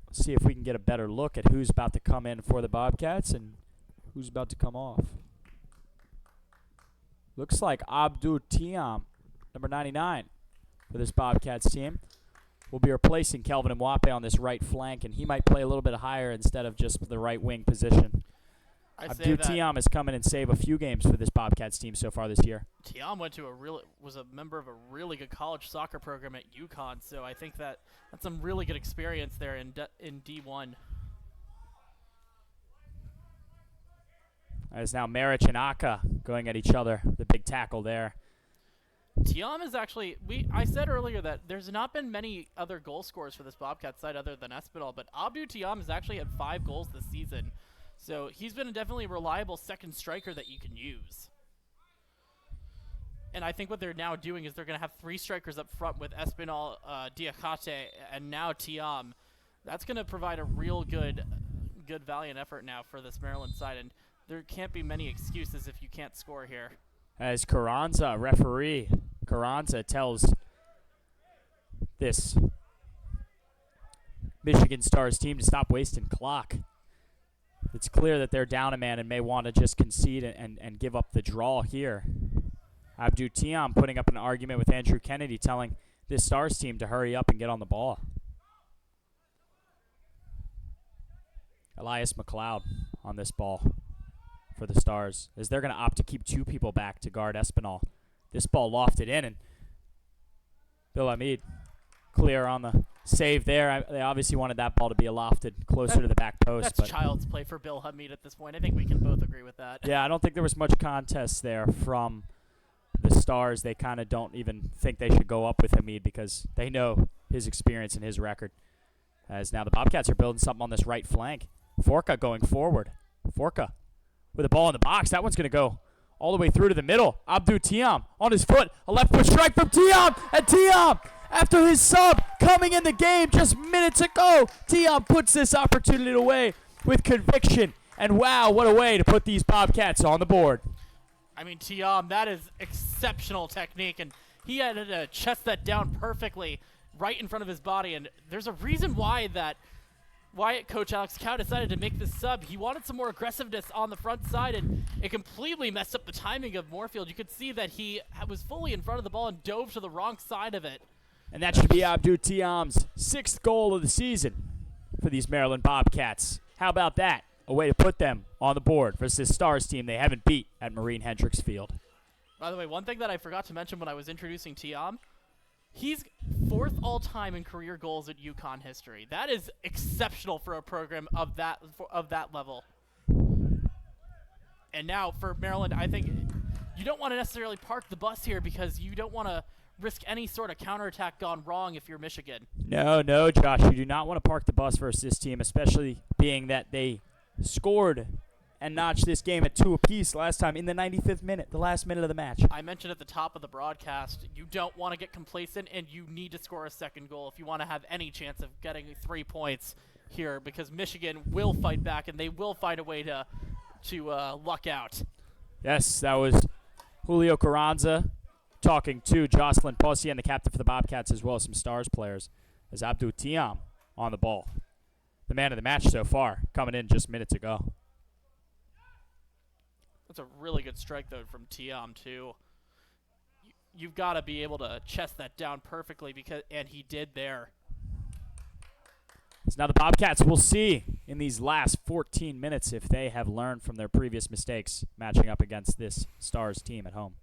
let's see if we can get a better look at who's about to come in for the Bobcats and who's about to come off. Looks like Abdul Tiam, number 99, for this Bobcats team. Will be replacing Kelvin Mwape on this right flank, and he might play a little bit higher instead of just the right wing position. Abdul Tiam has come in and saved a few games for this Bobcats team so far this year. Tiam was a member of a really good college soccer program at UConn, so I think that's some really good experience there in D1. As now Marich and Aka going at each other. The big tackle there. Tiam is actually, I said earlier that there's not been many other goal scorers for this Bobcat side other than Espinal, but Abdou Tiam has actually had 5 goals this season. So he's been definitely a reliable second striker that you can use. And I think what they're now doing is they're going to have 3 strikers up front with Espinal, Diakate, and now Tiam. That's going to provide a real good valiant effort now for this Maryland side. And there can't be many excuses if you can't score here. As Carranza, referee, Carranza tells this Michigan Stars team to stop wasting clock. It's clear that they're down a man and may want to just concede and give up the draw here. Abdou Tiam putting up an argument with Andrew Kennedy, telling this Stars team to hurry up and get on the ball. Elias McLeod on this ball for the Stars, as they're going to opt to keep 2 people back to guard Espinal. This ball lofted in, and Bill Hamid clear on the save there. They obviously wanted that ball to be lofted closer to the back post. That's child's play for Bill Hamid at this point. I think we can both agree with that. Yeah, I don't think there was much contest there from the Stars. They kind of don't even think they should go up with Hamid because they know his experience and his record. As now the Bobcats are building something on this right flank. Forca going forward. Forca with a ball in the box. That one's going to go all the way through to the middle. Abdou Tiam on his foot. A left foot strike from Tiam. And Tiam, after his sub coming in the game just minutes ago, Tiam puts this opportunity away with conviction. And wow, what a way to put these Bobcats on the board. I mean, Tiam, that is exceptional technique, and he had to chest that down perfectly right in front of his body. And there's a reason why Coach Alex Cow decided to make this sub. He wanted some more aggressiveness on the front side, and it completely messed up the timing of Moorfield. You could see that he was fully in front of the ball and dove to the wrong side of it. And that should be Abdou Tiam's 6th goal of the season for these Maryland Bobcats. How about that? A way to put them on the board versus this Stars team they haven't beat at Marine Hendricks Field. By the way, one thing that I forgot to mention when I was introducing Tiam, he's 4th all-time in career goals at UConn history. That is exceptional for a program of that level. And now for Maryland, I think you don't want to necessarily park the bus here because you don't want to risk any sort of counterattack gone wrong if you're Michigan. No, Josh, you do not want to park the bus versus this team, especially being that they scored and notched this game at 2 apiece last time in the 95th minute, the last minute of the match. I mentioned at the top of the broadcast, you don't want to get complacent, and you need to score a second goal if you want to have any chance of getting 3 points here, because Michigan will fight back, and they will find a way to luck out. Yes, that was Julio Carranza talking to Jocelyn Posian, the captain for the Bobcats, as well as some Stars players, as Abdou Tiam on the ball. The man of the match so far, coming in just minutes ago. That's a really good strike, though, from Tiam, too. You've got to be able to chest that down perfectly, and he did there. So now the Bobcats will see in these last 14 minutes if they have learned from their previous mistakes matching up against this Stars team at home.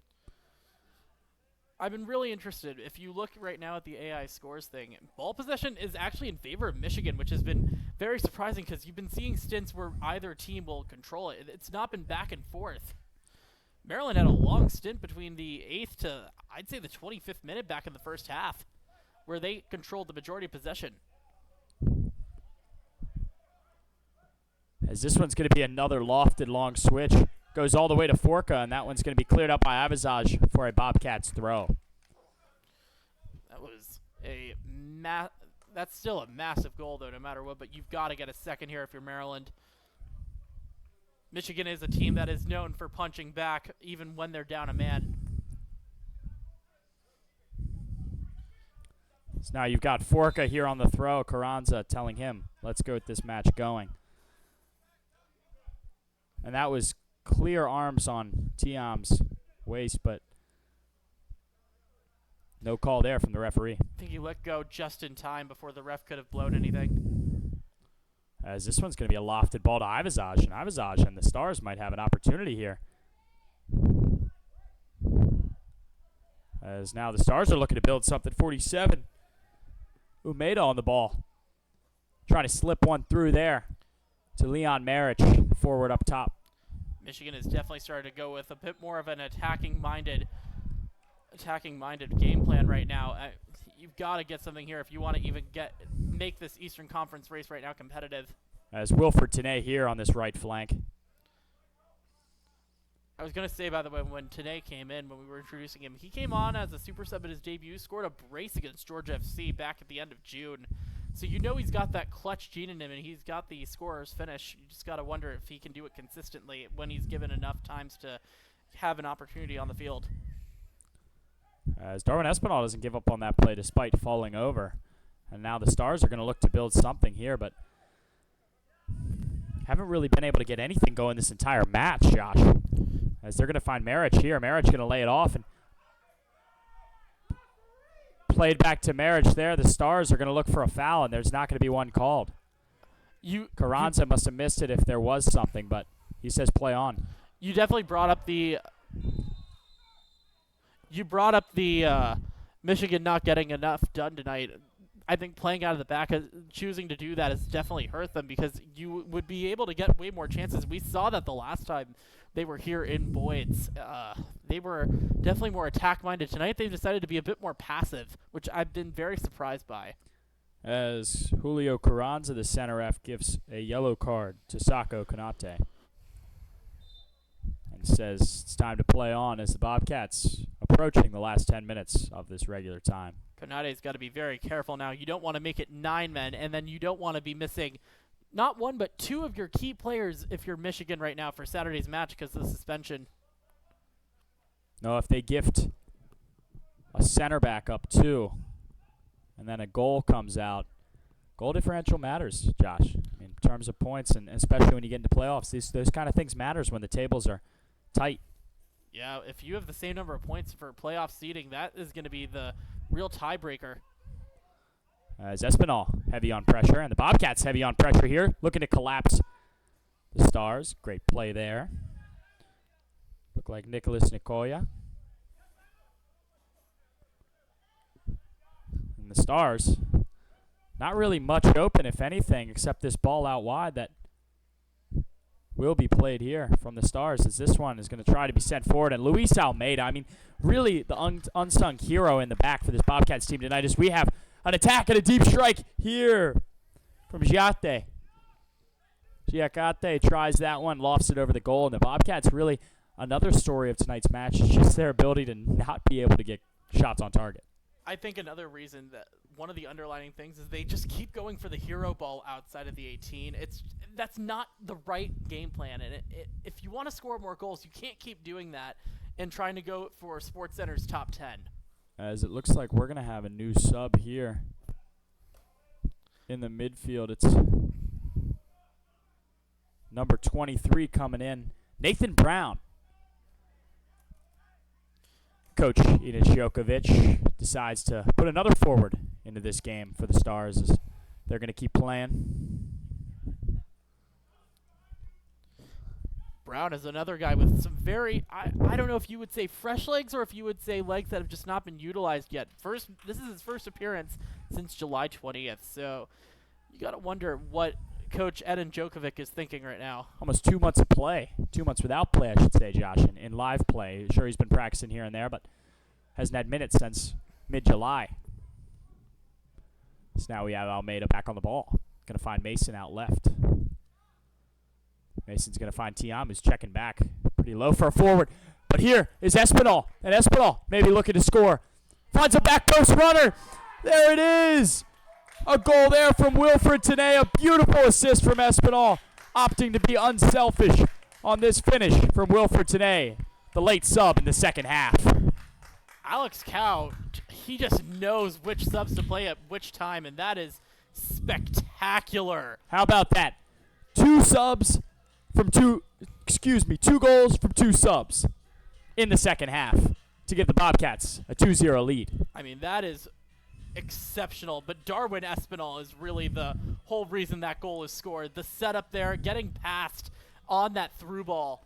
I've been really interested. If you look right now at the AI scores thing, ball possession is actually in favor of Michigan, which has been very surprising because you've been seeing stints where either team will control it. It's not been back and forth. Maryland had a long stint between the 8th to, I'd say, the 25th minute back in the first half, where they controlled the majority of possession. As this one's going to be another lofted long switch. Goes all the way to Forca, and that one's going to be cleared up by Avizaj for a Bobcats throw. That was that's still a massive goal, though, no matter what, but you've got to get a second here if you're Maryland. Michigan is a team that is known for punching back even when they're down a man. So now you've got Forca here on the throw. Carranza telling him, let's go with this match going. And that was clear arms on Tiam's waist, but no call there from the referee. I think he let go just in time before the ref could have blown anything. As this one's going to be a lofted ball to Avizaj, and Avizaj and the Stars might have an opportunity here. As now the Stars are looking to build something. 47. Umeda on the ball. Trying to slip one through there to Leon Marich, forward up top. Michigan has definitely started to go with a bit more of an attacking-minded game plan right now. You've got to get something here if you want to even make this Eastern Conference race right now competitive. As Wilfred Tanay here on this right flank. I was going to say, by the way, when Tanay came in, when we were introducing him, he came on as a super sub at his debut, scored a brace against Georgia FC back at the end of June. So you know he's got that clutch gene in him, and he's got the scorer's finish. You just got to wonder if he can do it consistently when he's given enough times to have an opportunity on the field. As Darwin Espinal doesn't give up on that play despite falling over. And now the Stars are going to look to build something here, but haven't really been able to get anything going this entire match, Josh. As they're going to find Marich here. Marich going to lay it off and played back to Marich there. The Stars are going to look for a foul, and there's not going to be one called. Carranza must have missed it if there was something, but he says play on. You definitely brought up the Michigan not getting enough done tonight. I think playing out of the back, choosing to do that has definitely hurt them because you would be able to get way more chances. We saw that the last time they were here in Boyd's. They were definitely more attack-minded. Tonight they've decided to be a bit more passive, which I've been very surprised by. As Julio Carranza, the center ref, gives a yellow card to Sako Konate. And says it's time to play on as the Bobcats approaching the last 10 minutes of this regular time. Konate's got to be very careful now. You don't want to make it 9 men, and then you don't want to be missing not one but 2 of your key players if you're Michigan right now for Saturday's match because of the suspension. No, if they gift a center back up 2 and then a goal comes out, goal differential matters, Josh, in terms of points, and especially when you get into playoffs. Those kind of things matters when the tables are tight. Yeah, if you have the same number of points for playoff seeding, that is going to be the real tiebreaker. As Espinal heavy on pressure, and the Bobcats heavy on pressure here, looking to collapse the Stars. Great play there. Look like Nicholas Nicoya. And the Stars, not really much open, if anything, except this ball out wide that will be played here from the Stars, as this one is going to try to be sent forward. And Luis Almeida, I mean, really the unsung hero in the back for this Bobcats team tonight, as we have an attack and a deep strike here from Giate. Giacate tries that one, lofts it over the goal, and the Bobcats really, another story of tonight's match is just their ability to not be able to get shots on target. I think another reason that one of the underlining things is they just keep going for the hero ball outside of the 18. That's not the right game plan, and if you want to score more goals, you can't keep doing that and trying to go for SportsCenter's top 10. As it looks like we're going to have a new sub here in the midfield. It's number 23 coming in, Nathan Brown. Coach Ines Jokovic decides to put another forward into this game for the Stars as they're going to keep playing. Brown is another guy with some very, I don't know if you would say fresh legs or if you would say legs that have just not been utilized yet. This is his first appearance since July 20th, so you got to wonder what Coach Eden Jokovic is thinking right now. Almost 2 months of play. 2 months without play, I should say, Josh, in live play. Sure, he's been practicing here and there, but hasn't had minutes since mid-July. So now we have Almeida back on the ball. Going to find Mason out left. Mason's going to find Tiam, who's checking back. Pretty low for a forward. But here is Espinal. And Espinal maybe looking to score. Finds a back post runner. There it is. A goal there from Wilfred Tanay. A beautiful assist from Espinal. Opting to be unselfish on this finish from Wilfred Tanay, the late sub in the second half. Alex Cow, he just knows which subs to play at which time, and that is spectacular. How about that? Two goals from two subs in the second half to give the Bobcats a 2-0 lead. I mean, that is exceptional, but Darwin Espinal is really the whole reason that goal is scored. The setup there, getting past on that through ball,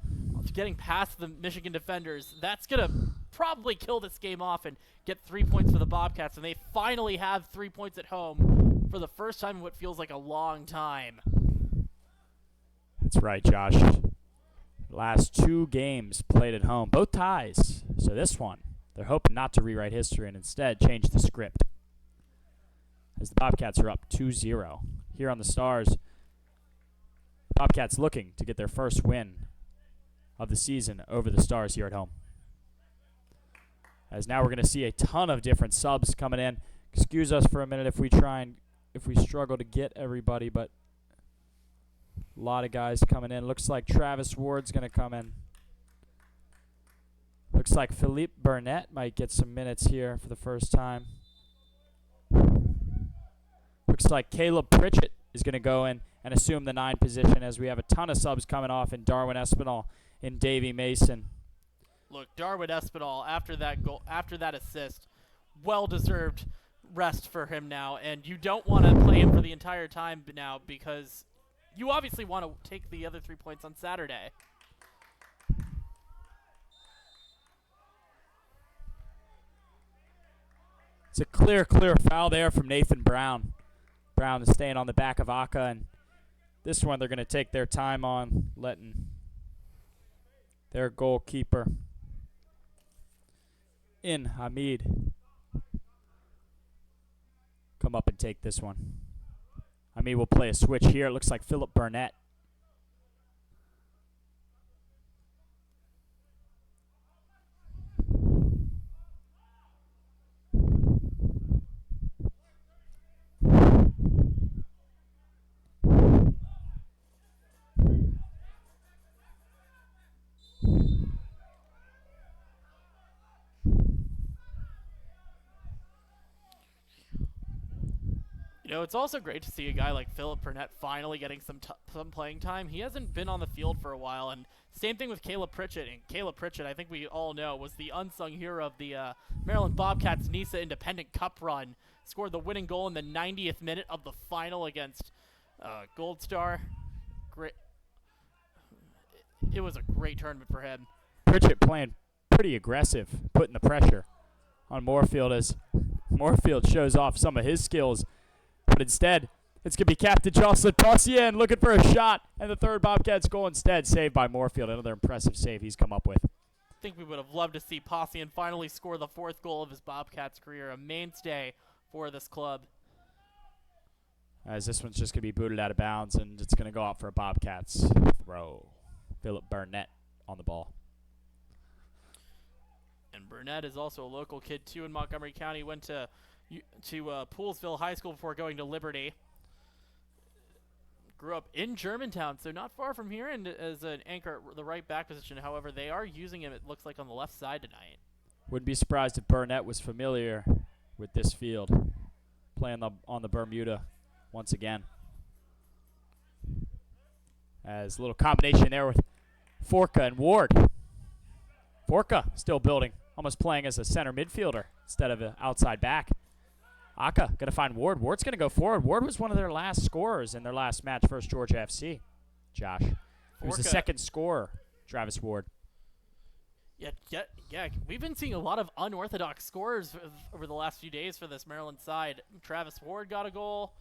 getting past the Michigan defenders, that's going to probably kill this game off and get 3 points for the Bobcats, and they finally have 3 points at home for the first time in what feels like a long time. That's right, Josh. Last 2 games played at home, both ties. So this one, they're hoping not to rewrite history and instead change the script, as the Bobcats are up 2-0 here on the Stars. Bobcats looking to get their first win of the season over the Stars here at home. As now we're going to see a ton of different subs coming in. Excuse us for a minute if we try and if we struggle to get everybody, but a lot of guys coming in. Looks like Travis Ward's going to come in. Looks like Philippe Burnett might get some minutes here for the first time. Looks like Caleb Pritchett is going to go in and assume the 9 position, as we have a ton of subs coming off in Darwin Espinal and Davey Mason. Look, Darwin Espinal, after that goal, after that assist, well-deserved rest for him now, and you don't want to play him for the entire time now because you obviously want to take the other 3 points on Saturday. It's a clear foul there from Nathan Brown. Brown is staying on the back of Aka, and this one they're going to take their time on, letting their goalkeeper in Hamid come up and take this one. Hamid will play a switch here. It looks like Philip Burnett. You know, it's also great to see a guy like Philip Burnett finally getting some playing time. He hasn't been on the field for a while, and same thing with Caleb Pritchett. And Caleb Pritchett, I think we all know, was the unsung hero of the Maryland Bobcats NISA Independent Cup run. Scored the winning goal in the 90th minute of the final against Gold Star. Great. It was a great tournament for him. Pritchett playing pretty aggressive, putting the pressure on Moorfield as Moorfield shows off some of his skills. But instead, it's going to be Captain Jocelyn Possien looking for a shot, and the third Bobcats goal instead, saved by Moorfield. Another impressive save he's come up with. I think we would have loved to see Possien finally score the 4th goal of his Bobcats career, a mainstay for this club. As this one's just going to be booted out of bounds, and it's going to go out for a Bobcats throw. Philip Burnett on the ball. And Burnett is also a local kid, too, in Montgomery County. Went to Poolsville High School before going to Liberty. Grew up in Germantown, so not far from here, and as an anchor at the right back position. However, they are using him, it looks like, on the left side tonight. Wouldn't be surprised if Burnett was familiar with this field, playing on the Bermuda once again. As a little combination there with Forka and Ward. Forka still building, almost playing as a center midfielder instead of an outside back. Aka going to find Ward. Ward's going to go forward. Ward was one of their last scorers in their last match versus Georgia FC, Josh. He was the second scorer, Travis Ward. Yeah. We've been seeing a lot of unorthodox scorers over the last few days for this Maryland side. Travis Ward got a goal.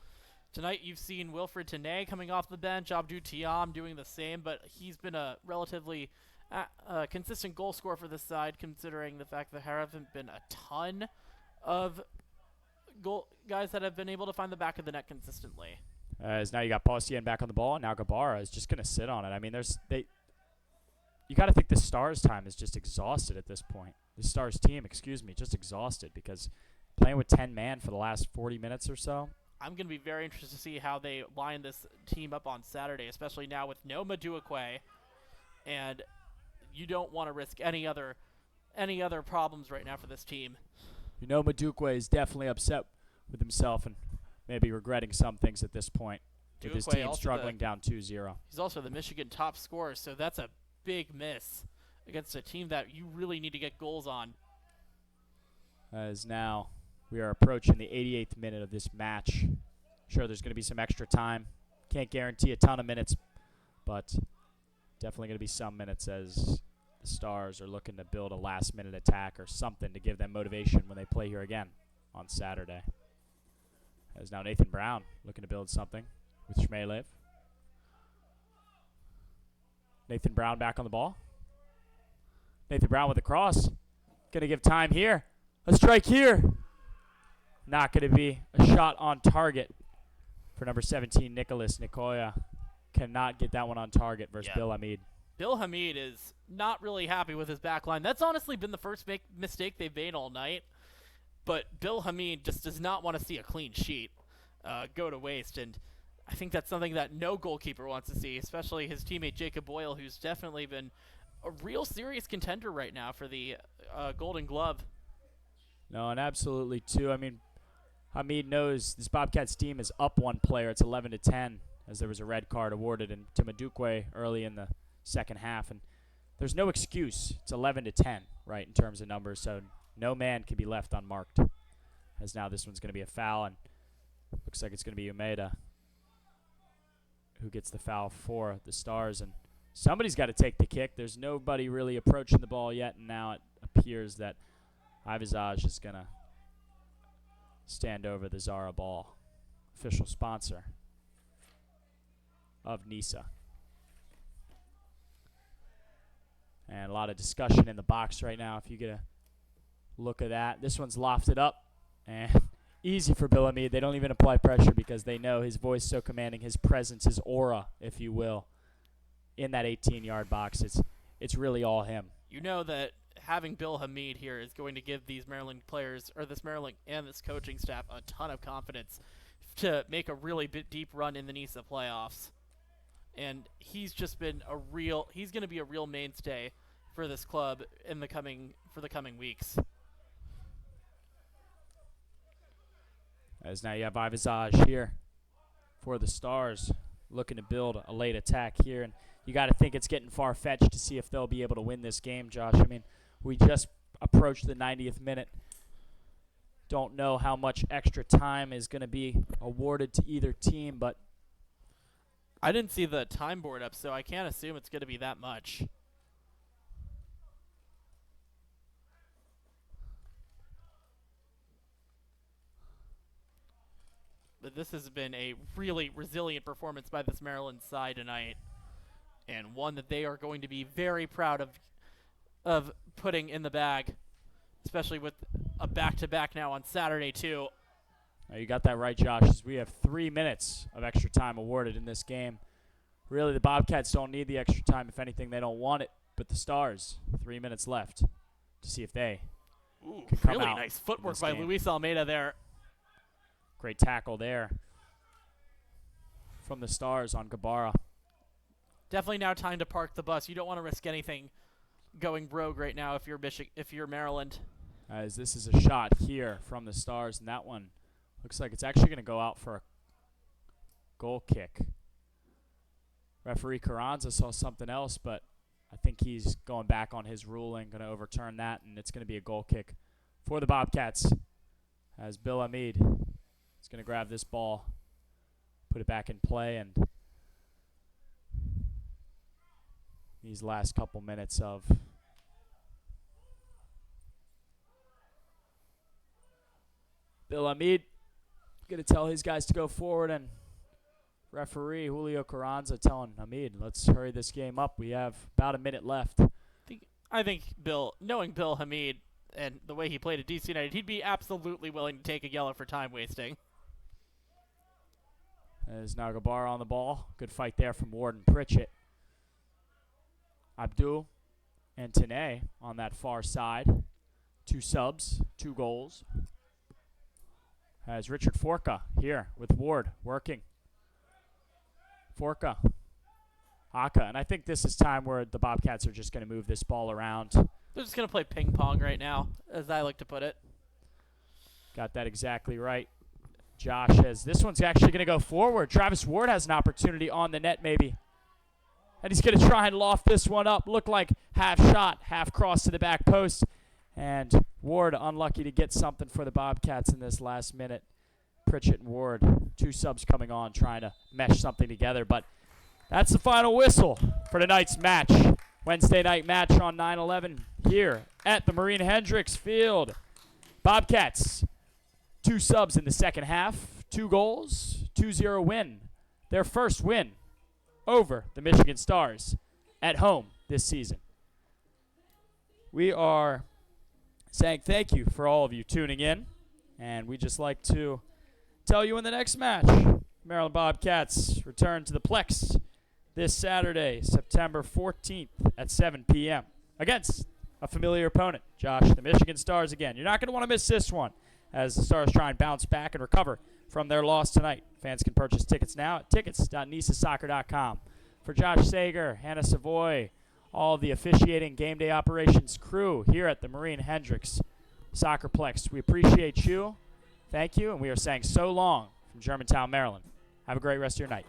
Tonight you've seen Wilfred Tanay coming off the bench. Abdou Tiam doing the same, but he's been a relatively consistent goal scorer for this side, considering the fact that there haven't been a ton of guys that have been able to find the back of the net consistently. As now you got Possien back on the ball, and now Gabara is just going to sit on it. I mean, you got to think the Stars' time is just exhausted at this point. The Stars team, just exhausted because playing with 10 man for the last 40 minutes or so. I'm going to be very interested to see how they line this team up on Saturday, especially now with no Maduekwe, and you don't want to risk any other problems right now for this team. You know, Maduekwe is definitely upset with himself and maybe regretting some things at this point. With his team struggling down 2-0. He's also the Michigan top scorer, so that's a big miss against a team that you really need to get goals on. As now we are approaching the 88th minute of this match. Sure, there's going to be some extra time. Can't guarantee a ton of minutes, but definitely going to be some minutes as the Stars are looking to build a last-minute attack or something to give them motivation when they play here again on Saturday. As now Nathan Brown looking to build something with Shmelev. Nathan Brown back on the ball. Nathan Brown with a cross. Going to give time here. A strike here. Not going to be a shot on target for number 17, Nicholas Nicoya. Cannot get that one on target versus Bill Hamid. Bill Hamid is not really happy with his back line. That's honestly been the first mistake they've made all night. But Bill Hamid just does not want to see a clean sheet. go to waste. And I think that's something that no goalkeeper wants to see, especially his teammate Jacob Boyle, who's definitely been a real serious contender right now for the Golden Glove. No, and absolutely too. I mean, Hamid knows this Bobcats team is up one player. It's 11-10, as there was a red card awarded to Madukwe early in the second half, and there's no excuse. It's 11-10, right, in terms of numbers, so no man can be left unmarked. As now this one's going to be a foul, and looks like it's going to be Umeda who gets the foul for the Stars, and somebody's got to take the kick. There's nobody really approaching the ball yet, and now it appears that Ivizaj is going to stand over the Zara ball, official sponsor of NISA. And a lot of discussion in the box right now if you get a look at that. This one's lofted up, and easy for Bill Hamid. They don't even apply pressure because they know his voice so commanding, his presence, his aura, if you will, in that 18-yard box. It's really all him. You know that having Bill Hamid here is going to give these Maryland players, or this Maryland and this coaching staff, a ton of confidence to make a really deep run in the NISA playoffs. And he's just been he's going to be a real mainstay for this club for the coming weeks. As now you have Ivizaj here for the Stars, looking to build a late attack here. And you got to think it's getting far-fetched to see if they'll be able to win this game, Josh. I mean, we just approached the 90th minute. Don't know how much extra time is going to be awarded to either team, but I didn't see the time board up, so I can't assume it's going to be that much. But this has been a really resilient performance by this Maryland side tonight, and one that they are going to be very proud of putting in the bag, especially with a back-to-back now on Saturday too. You got that right, Josh, as we have 3 minutes of extra time awarded in this game. Really, the Bobcats don't need the extra time. If anything, they don't want it. But the Stars, 3 minutes left to see if they can come really out nice footwork by game. Luis Almeida there. Great tackle there from the Stars on Gabara. Definitely now time to park the bus. You don't want to risk anything going rogue right now if you're Maryland. As this is a shot here from the Stars, and that one looks like it's actually going to go out for a goal kick. Referee Carranza saw something else, but I think he's going back on his ruling, going to overturn that, and it's going to be a goal kick for the Bobcats as Bill Hamid is going to grab this ball, put it back in play, and these last couple minutes of Bill Hamid going to tell his guys to go forward, and referee Julio Carranza telling Hamid, let's hurry this game up. We have about a minute left. I think knowing Bill Hamid and the way he played at DC United, he'd be absolutely willing to take a yellow for time wasting. There's now Gabara on the ball. Good fight there from Warden Pritchett. Abdul and Tane on that far side. 2 subs, 2 goals. Has Richard Forca here with Ward working. Forca. Aka. And I think this is time where the Bobcats are just going to move this ball around. They're just going to play ping pong right now, as I like to put it. Got that exactly right, Josh, as this one's actually going to go forward. Travis Ward has an opportunity on the net maybe. And he's going to try and loft this one up. Look like half shot, half cross to the back post. And Ward unlucky to get something for the Bobcats in this last minute. Pritchett and Ward, 2 subs coming on, trying to mesh something together. But that's the final whistle for tonight's match. Wednesday night match on 9/11 here at the Marine Hendricks Field. Bobcats, 2 subs in the second half, 2 goals, 2-0 win. Their first win over the Michigan Stars at home this season. We are saying thank you for all of you tuning in, and we just like to tell you in the next match, Maryland Bobcats return to the Plex this Saturday, September 14th at 7 p.m. against a familiar opponent, Josh, the Michigan Stars again. You're not going to want to miss this one as the Stars try and bounce back and recover from their loss tonight. Fans can purchase tickets now at tickets.nisasoccer.com. For Josh Sager, Hannah Savoy, all of the officiating game day operations crew here at the Marine Hendricks Soccerplex, we appreciate you. Thank you, and we are saying so long from Germantown, Maryland. Have a great rest of your night.